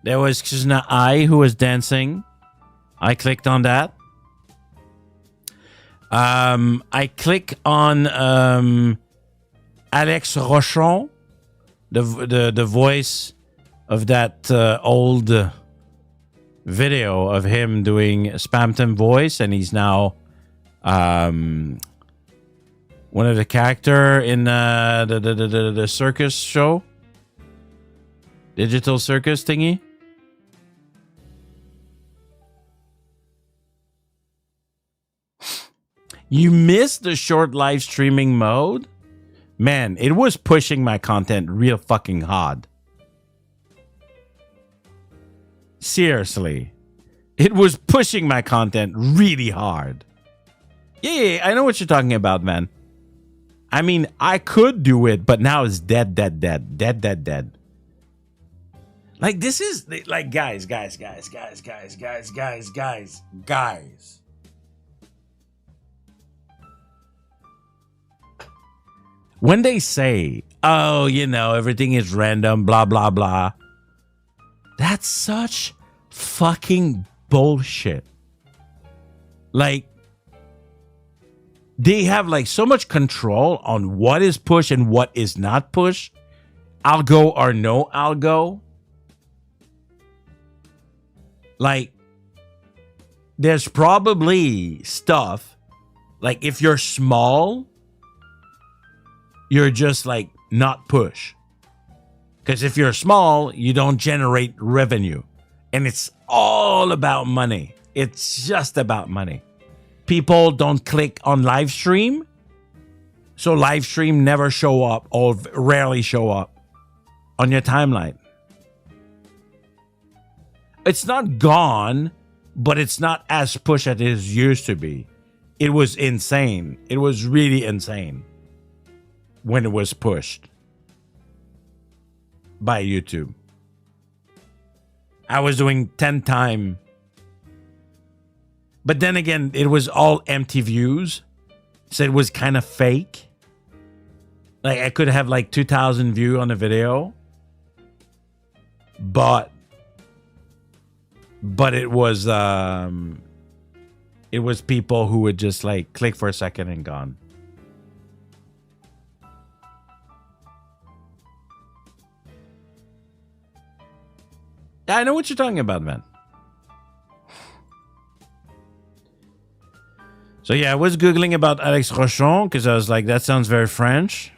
There was Krishna I who was dancing. I clicked on that. I click on Alex Rochon, the voice of that old video of him doing Spamton voice, and he's now one of the character in the circus show, digital circus thingy. You missed the short live streaming mode? Man, it was pushing my content real fucking hard. Seriously. It was pushing my content really hard. Yeah, I know what you're talking about, man. I mean, I could do it, but now it's dead. Like, this is, like, guys. When they say, oh, you know, everything is random, blah, blah, blah. That's such fucking bullshit. Like, they have like so much control on what is push and what is not push. Algo or no algo. Like, there's probably stuff, like if you're small, you're just like not push. Because if you're small, you don't generate revenue. And it's all about money. It's just about money. People don't click on live stream. So live stream never show up or rarely show up on your timeline. It's not gone, but it's not as push as it used to be. It was insane. It was really insane when it was pushed by YouTube. I was doing 10 times. But then again, it was all empty views. So it was kind of fake. Like I could have like 2,000 views on a video. But it was people who would just like click for a second and gone. Yeah, I know what you're talking about, man. So yeah, I was Googling about Alex Rochon because I was like, that sounds very French.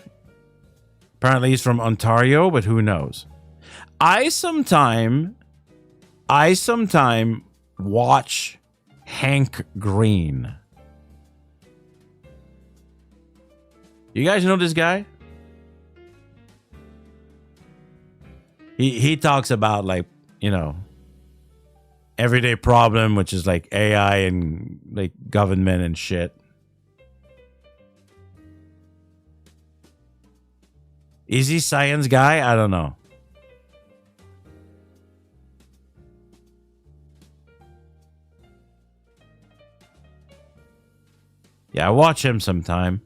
Apparently he's from Ontario, but who knows? I sometime watch Hank Green. You guys know this guy? He talks about like, you know, everyday problem, which is like AI and like government and shit. Is he science guy? I don't know. Yeah, I watch him sometime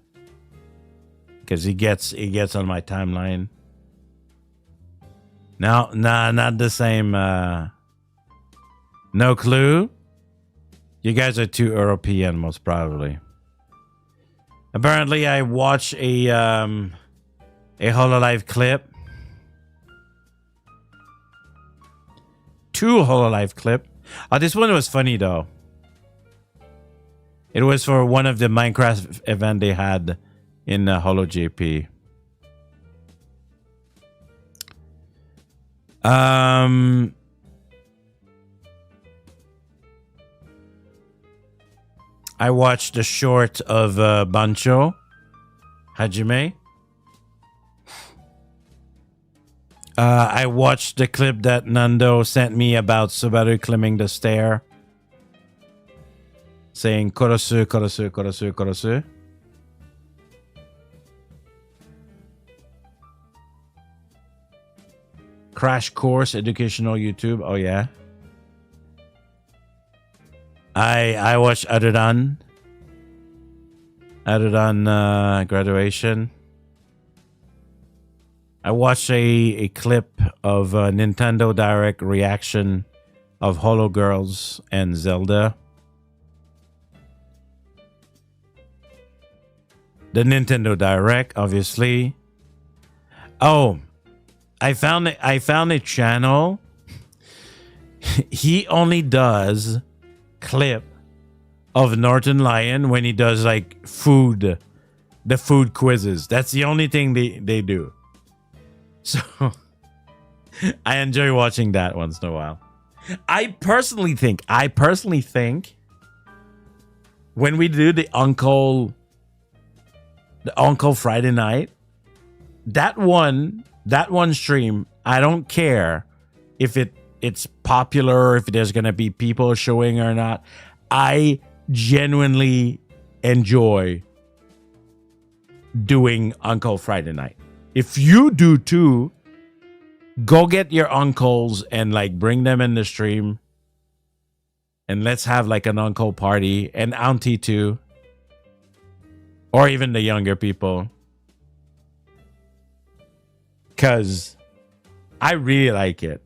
because he gets on my timeline. No, not the same. No clue. You guys are too European, most probably. Apparently, I watched a Hololive clip. 2 Hololive clip. Oh, this one was funny though. It was for one of the Minecraft event they had in HoloJP. I watched the short of Bancho Hajime. I watched the clip that Nando sent me about Subaru climbing the stair. saying korosu, korosu, korosu, korosu. Crash course educational YouTube. Oh yeah. I watched Arudan graduation. I watched a clip of a Nintendo Direct reaction of Holo Girls and Zelda. The Nintendo Direct, obviously. Oh, I found a channel. He only does clip of Norton Lion when he does like the food quizzes. That's the only thing they do. So I enjoy watching that once in a while. I personally think when we do the Uncle Friday night, that one stream, I don't care if it's popular, if there's gonna be people showing or not. I genuinely enjoy doing Uncle Friday night. If you do too, go get your uncles and like bring them in the stream, and let's have like an uncle party, and auntie too, or even the younger people, because I really like it.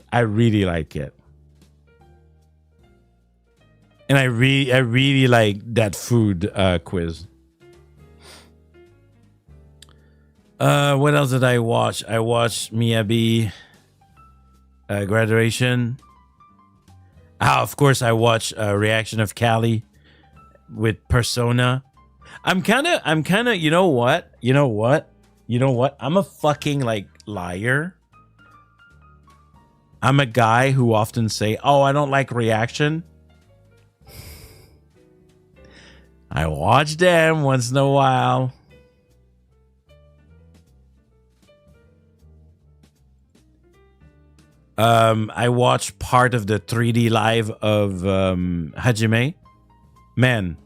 And I really like that food quiz. What else did I watch? I watched Miyabi graduation. Of course, I watched a reaction of Callie with Persona. I'm kind of. You know what? I'm a fucking like liar. I'm a guy who often say, "Oh, I don't like reaction." I watch them once in a while. I watched part of the 3D live of Hajime. Man,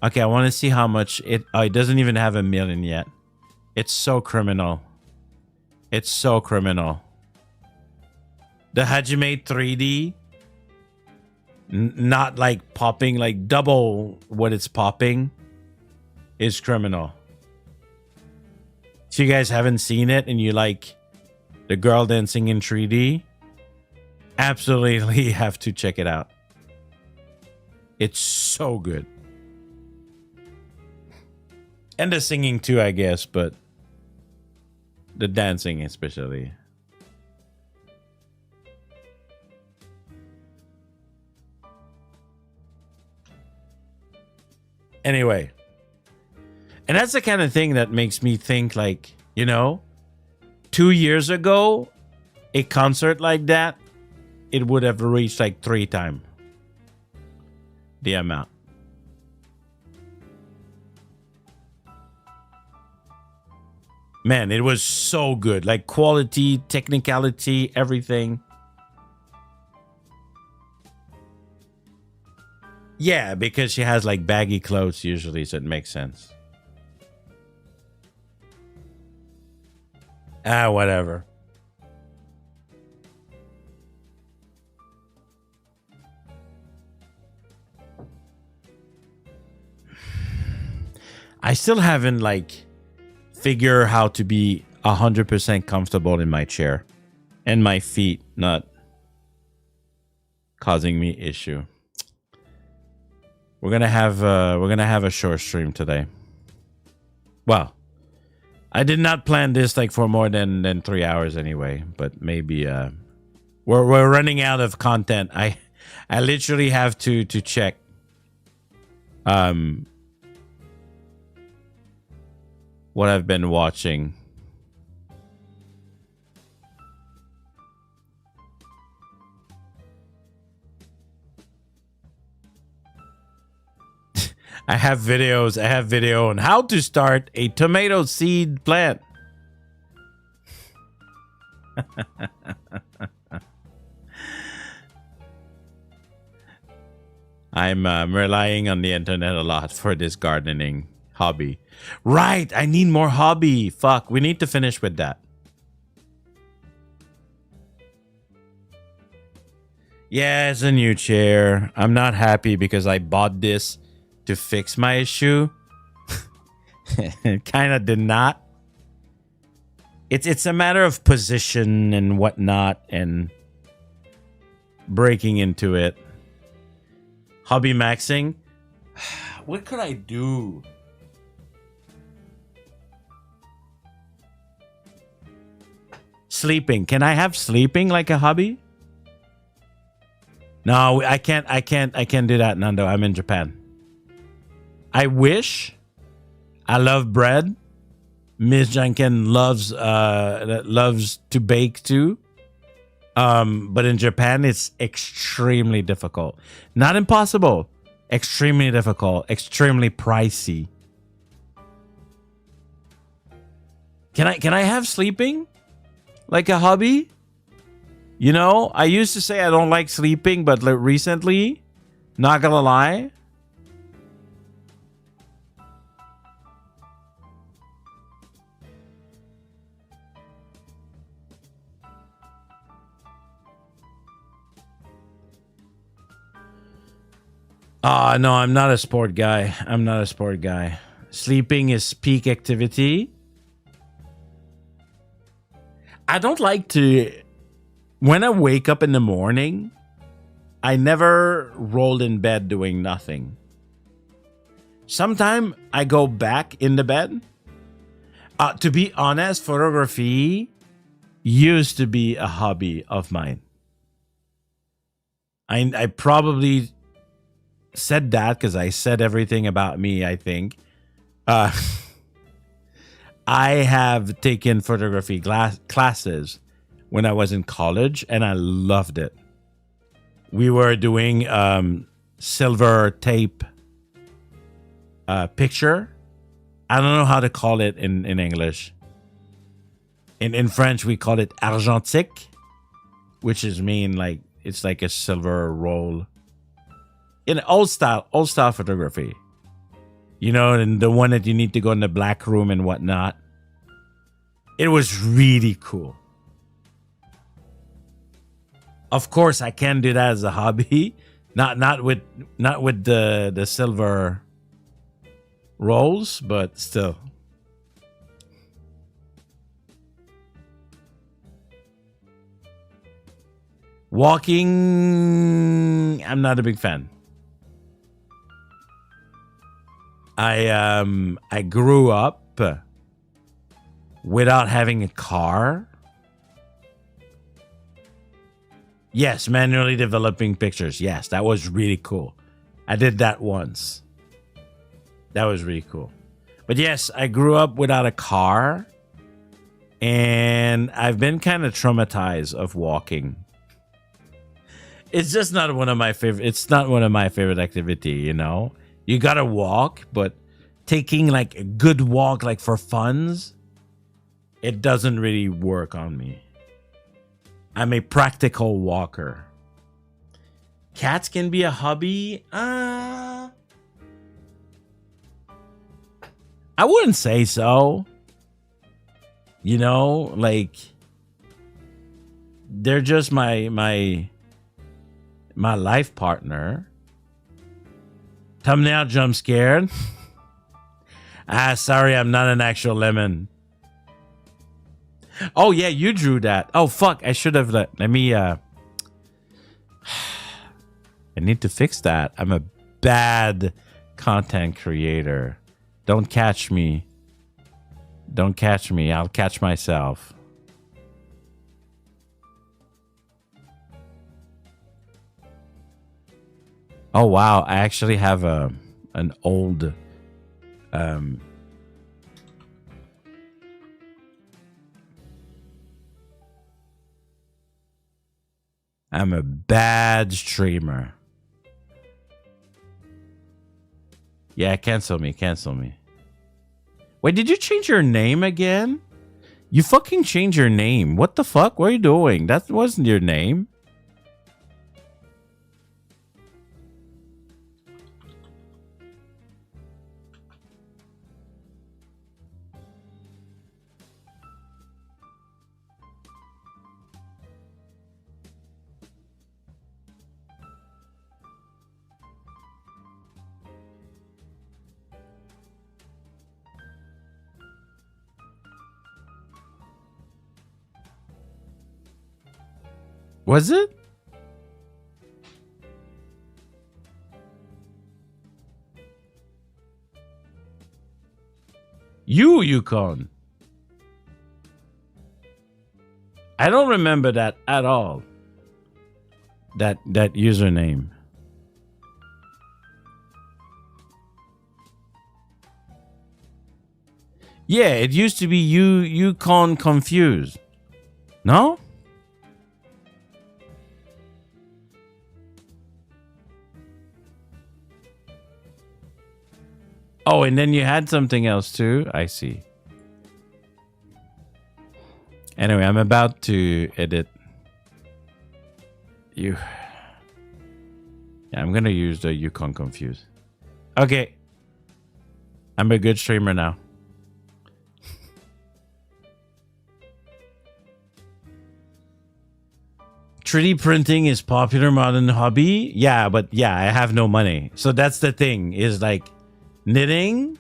okay, I want to see how much it. Oh, it doesn't even have 1 million yet. It's so criminal. It's so criminal. The Hajime 3D, not like popping, like double what it's popping, is criminal. So you guys haven't seen it and you like the girl dancing in 3D? Absolutely have to check it out. It's so good. And the singing too, I guess, but the dancing especially. Anyway. And that's the kind of thing that makes me think, like, 2 years ago, a concert like that, it would have reached like 3 times the amount. Man, it was so good. Like quality, technicality, everything. Yeah, because she has like baggy clothes usually, so it makes sense. Whatever. I still haven't like figure how to be 100% comfortable in my chair and my feet not causing me issue. We're gonna have a short stream today. Well, I did not plan this like for more than 3 hours anyway, but maybe we're running out of content. I literally have to check what I've been watching. I have video on how to start a tomato seed plant. I'm relying on the internet a lot for this gardening hobby. Right, I need more hobby. Fuck, we need to finish with that. Yeah, it's a new chair. I'm not happy because I bought this to fix my issue. It kind of did not. It's a matter of position and whatnot and breaking into it. Hobby maxing. What could I do? Sleeping. Can I have sleeping like a hobby? No, I can't do that, Nando. I'm in Japan. I wish. I love bread. Miss Janken loves to bake too. But in Japan it's extremely difficult. Not impossible. Extremely difficult. Extremely pricey. Can I have sleeping like a hobby? You know, I used to say I don't like sleeping, but like recently, not gonna lie. No, I'm not a sport guy. I'm not a sport guy. Sleeping is peak activity. I don't like to... When I wake up in the morning, I never rolled in bed doing nothing. Sometimes I go back in the bed. To be honest, photography used to be a hobby of mine. I probably said that because I said everything about me, I think. I have taken photography classes when I was in college, and I loved it. We were doing silver tape picture. I don't know how to call it in English. In French, we call it argentique, which is mean like it's like a silver roll. In old style photography. You know, and the one that you need to go in the black room and whatnot. It was really cool. Of course, I can do that as a hobby. Not with the silver rolls, but still. Walking, I'm not a big fan. I grew up without having a car. Yes, manually developing pictures. Yes, that was really cool. I did that once. That was really cool. But yes, I grew up without a car. And I've been kind of traumatized of walking. It's just not one of my favorite. It's not one of my favorite activity, you know. You gotta walk, but taking like a good walk, like for funs, it doesn't really work on me. I'm a practical walker. Cats can be a hobby. I wouldn't say so. You know, like they're just my life partner. Thumbnail jump scared. Sorry, I'm not an actual lemon. Oh yeah, you drew that. Oh fuck, I should have let me I need to fix that. I'm a bad content creator. Don't catch me. Don't catch me. I'll catch myself. Oh wow, I actually have an old I'm a bad streamer. Yeah, cancel me. Wait, did you change your name again? You fucking changed your name. What the fuck? What are you doing? That wasn't your name. Was it? Yukon. I don't remember that at all. That username. Yeah, it used to be Yukonkonfused. No? Oh, and then you had something else too? I see. Anyway, I'm about to edit you. Yeah, I'm going to use the Yukonkonfused. Okay. I'm a good streamer now. 3D printing is popular modern hobby. Yeah, but yeah, I have no money. So that's the thing is like knitting.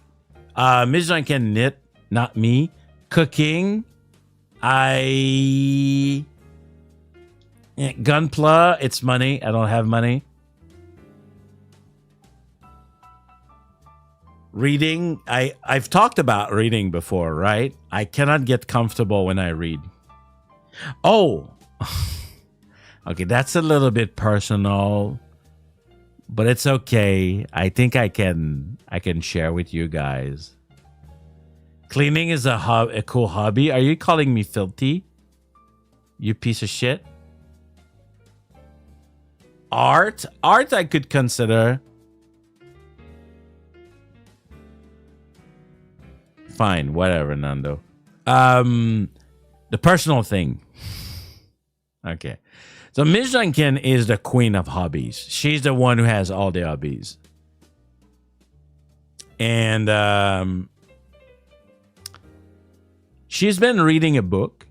Ms. Janken can knit, not me. Cooking. Gunpla, it's money. I don't have money. Reading. I've talked about reading before, right? I cannot get comfortable when I read. Oh. Okay, that's a little bit personal, but it's okay. I think I can share with you guys. Cleaning is a cool hobby. Are you calling me filthy? You piece of shit. Art I could consider. Fine, whatever, Nando. The personal thing. Okay. So Ms. Janken is the queen of hobbies. She's the one who has all the hobbies. And she's been reading a book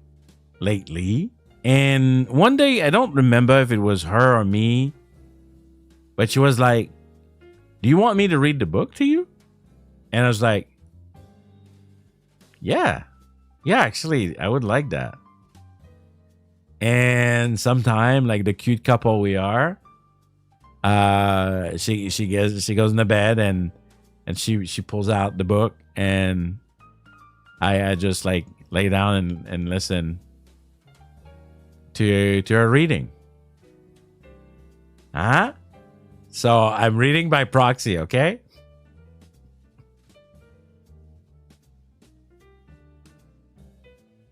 lately. And one day, I don't remember if it was her or me, but she was like, "Do you want me to read the book to you?" And I was like, yeah, actually, I would like that. And sometime, like the cute couple we are, she goes in the bed and she pulls out the book, and I just like lay down and listen to her reading. So I'm reading by proxy, okay?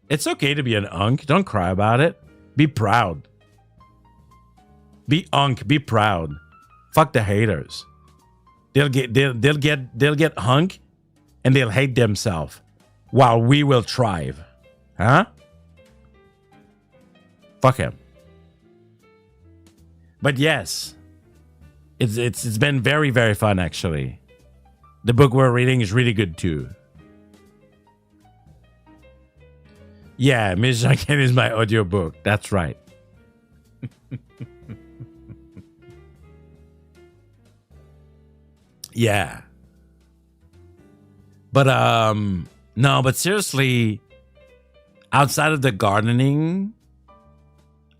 It's okay to be an unk. Don't cry about it. Be proud. Be unk. Be proud. Fuck the haters. They'll get hunk, and they'll hate themselves, while we will thrive. Huh? Fuck him. But yes, it's been very, very fun actually. The book we're reading is really good too. Yeah, Ms. Janken is my audiobook. That's right. Yeah. But no, but seriously, outside of the gardening,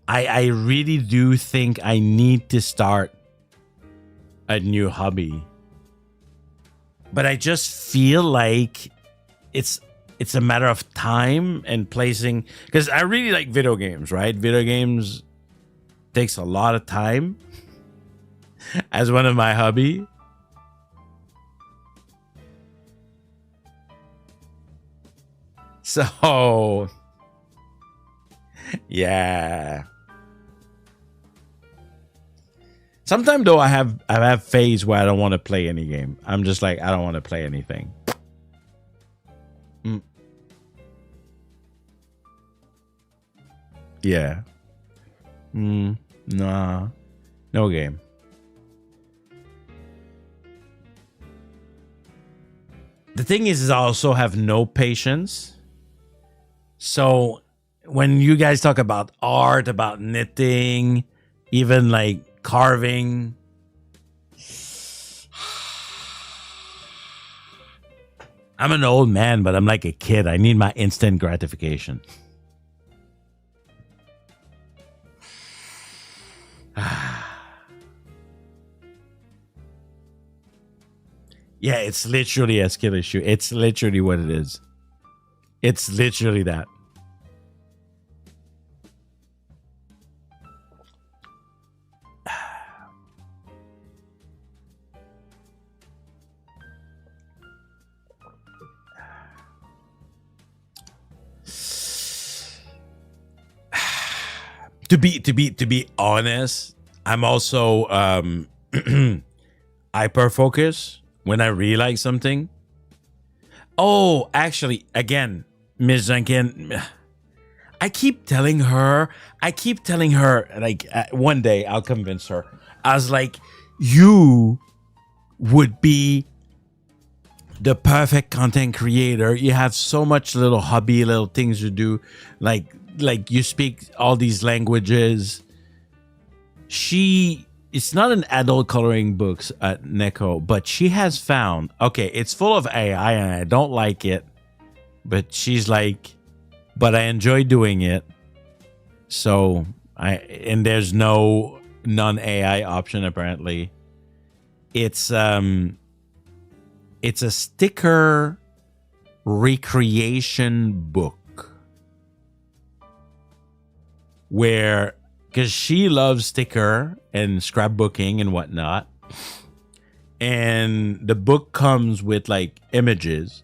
I really do think I need to start a new hobby. But I just feel like it's a matter of time and placing, because I really like video games, right? Video games takes a lot of time as one of my hobby. So yeah. Sometimes though I have phase where I don't want to play any game. I'm just like, I don't want to play anything. Yeah. Nah. No game. The thing is I also have no patience. So when you guys talk about art, about knitting, even like carving, I'm an old man, but I'm like a kid. I need my instant gratification. Yeah, it's literally a skill issue. It's literally what it is. It's literally that. To be honest, I'm also hyper focus when I really like something. Oh, actually, again, Miss Janken, I keep telling her, like, one day I'll convince her. I was like, you would be the perfect content creator. You have so much little hobby, little things you do, like you speak all these languages. It's not an adult coloring books at Neko, but she has found, okay, it's full of AI and I don't like it, but she's like, but I enjoy doing it. So and there's no non-AI option apparently. It's a sticker recreation book where, because she loves sticker and scrapbooking and whatnot, and the book comes with like images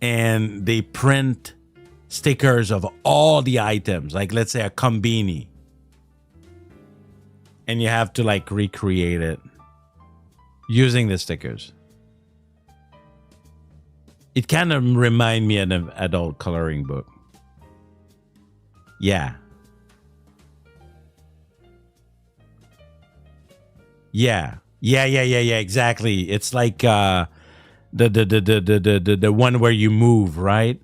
and they print stickers of all the items, like let's say a combini, and you have to like recreate it using the stickers. It kind of remind me of an adult coloring book. Yeah. Yeah, exactly. It's like the one where you move, right?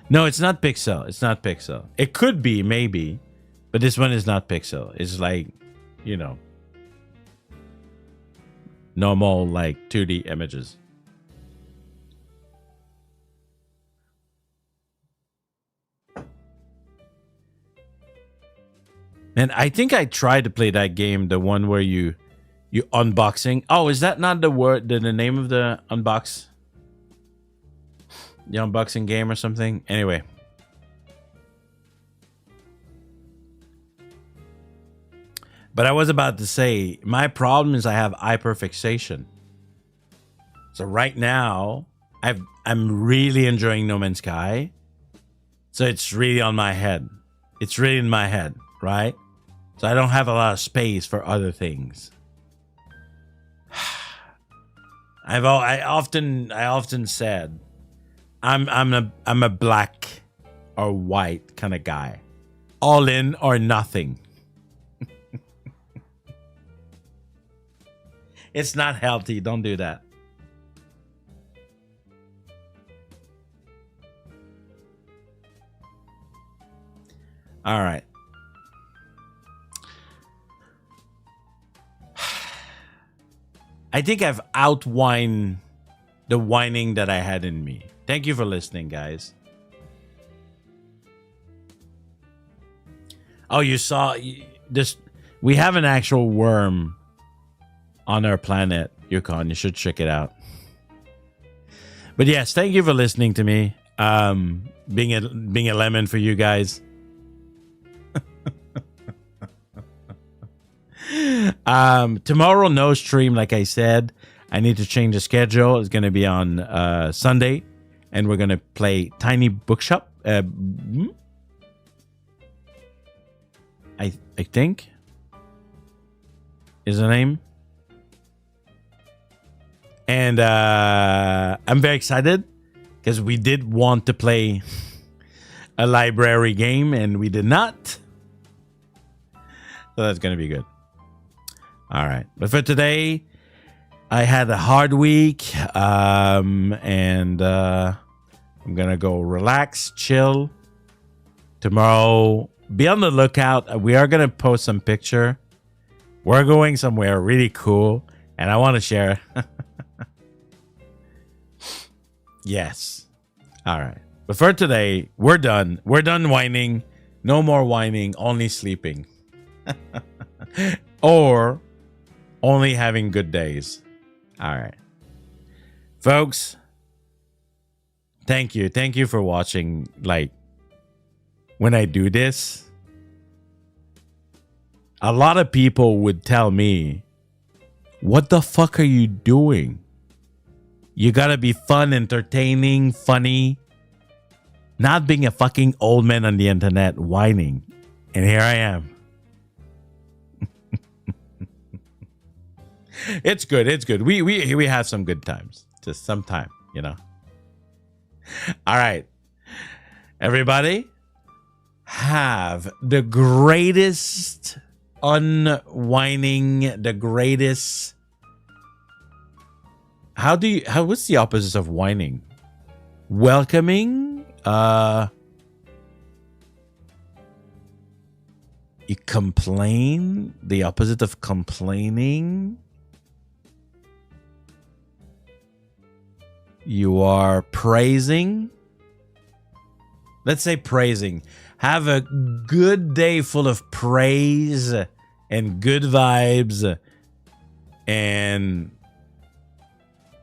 No, it's not Pixel. It's not Pixel. It could be, maybe, but this one is not Pixel. It's like, you know, normal like 2D images. And I think I tried to play that game, the one where you unboxing. Oh, is that not the word, the name of the unbox? The unboxing game or something? Anyway. But I was about to say, my problem is I have hyperfixation. So right now, I'm really enjoying No Man's Sky. So it's really on my head. It's really in my head, right? So I don't have a lot of space for other things. I often said I'm a black or white kind of guy. All in or nothing. It's not healthy. Don't do that. All right. I think I've outwhined the whining that I had in me. Thank you for listening, guys. Oh, you saw this? We have an actual worm on our planet, Yukon. You should check it out. But yes, thank you for listening to me. Being a lemon for you guys. Tomorrow, no stream, like I said. I need to change the schedule. It's going to be on Sunday, and we're going to play Tiny Bookshop. I think is the name. And I'm very excited because we did want to play a library game and we did not. So that's going to be good. All right. But for today, I had a hard week. And I'm going to go relax, chill. Tomorrow, be on the lookout. We are going to post some picture. We're going somewhere really cool. And I want to share. Yes. All right. But for today, we're done. We're done whining. No more whining. Only sleeping. Or only having good days. All right. Folks, thank you. Thank you for watching. Like, when I do this, a lot of people would tell me, what the fuck are you doing? You gotta be fun, entertaining, funny. Not being a fucking old man on the internet whining. And here I am. It's good. It's good. We have some good times. Just some time, you know. All right. Everybody, have the greatest unwinding, the greatest. What's the opposite of whining? Welcoming? You complain? The opposite of complaining? You are praising? Let's say praising. Have a good day full of praise and good vibes and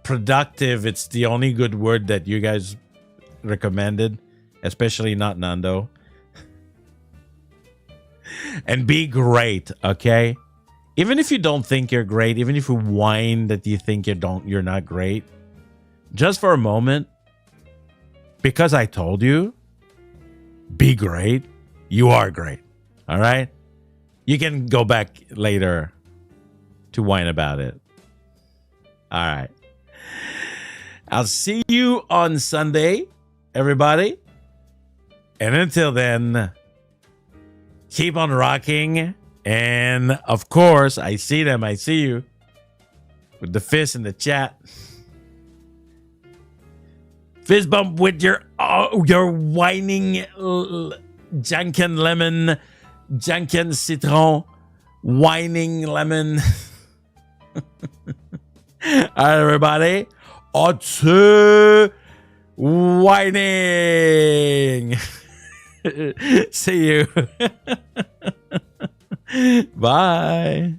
productive. It's the only good word that you guys recommended, especially not Nando. And be great, okay? Even if you don't think you're great, even if you whine that you think you're not great, just for a moment, because I told you, be great. You are great. All right? You can go back later to whine about it. All right. I'll see you on Sunday, everybody. And until then, keep on rocking. And of course, I see them. I see you with the fist in the chat. Fist bump with your whining Janken lemon, Janken citron, whining lemon. All right, everybody. Whining. See you. Bye.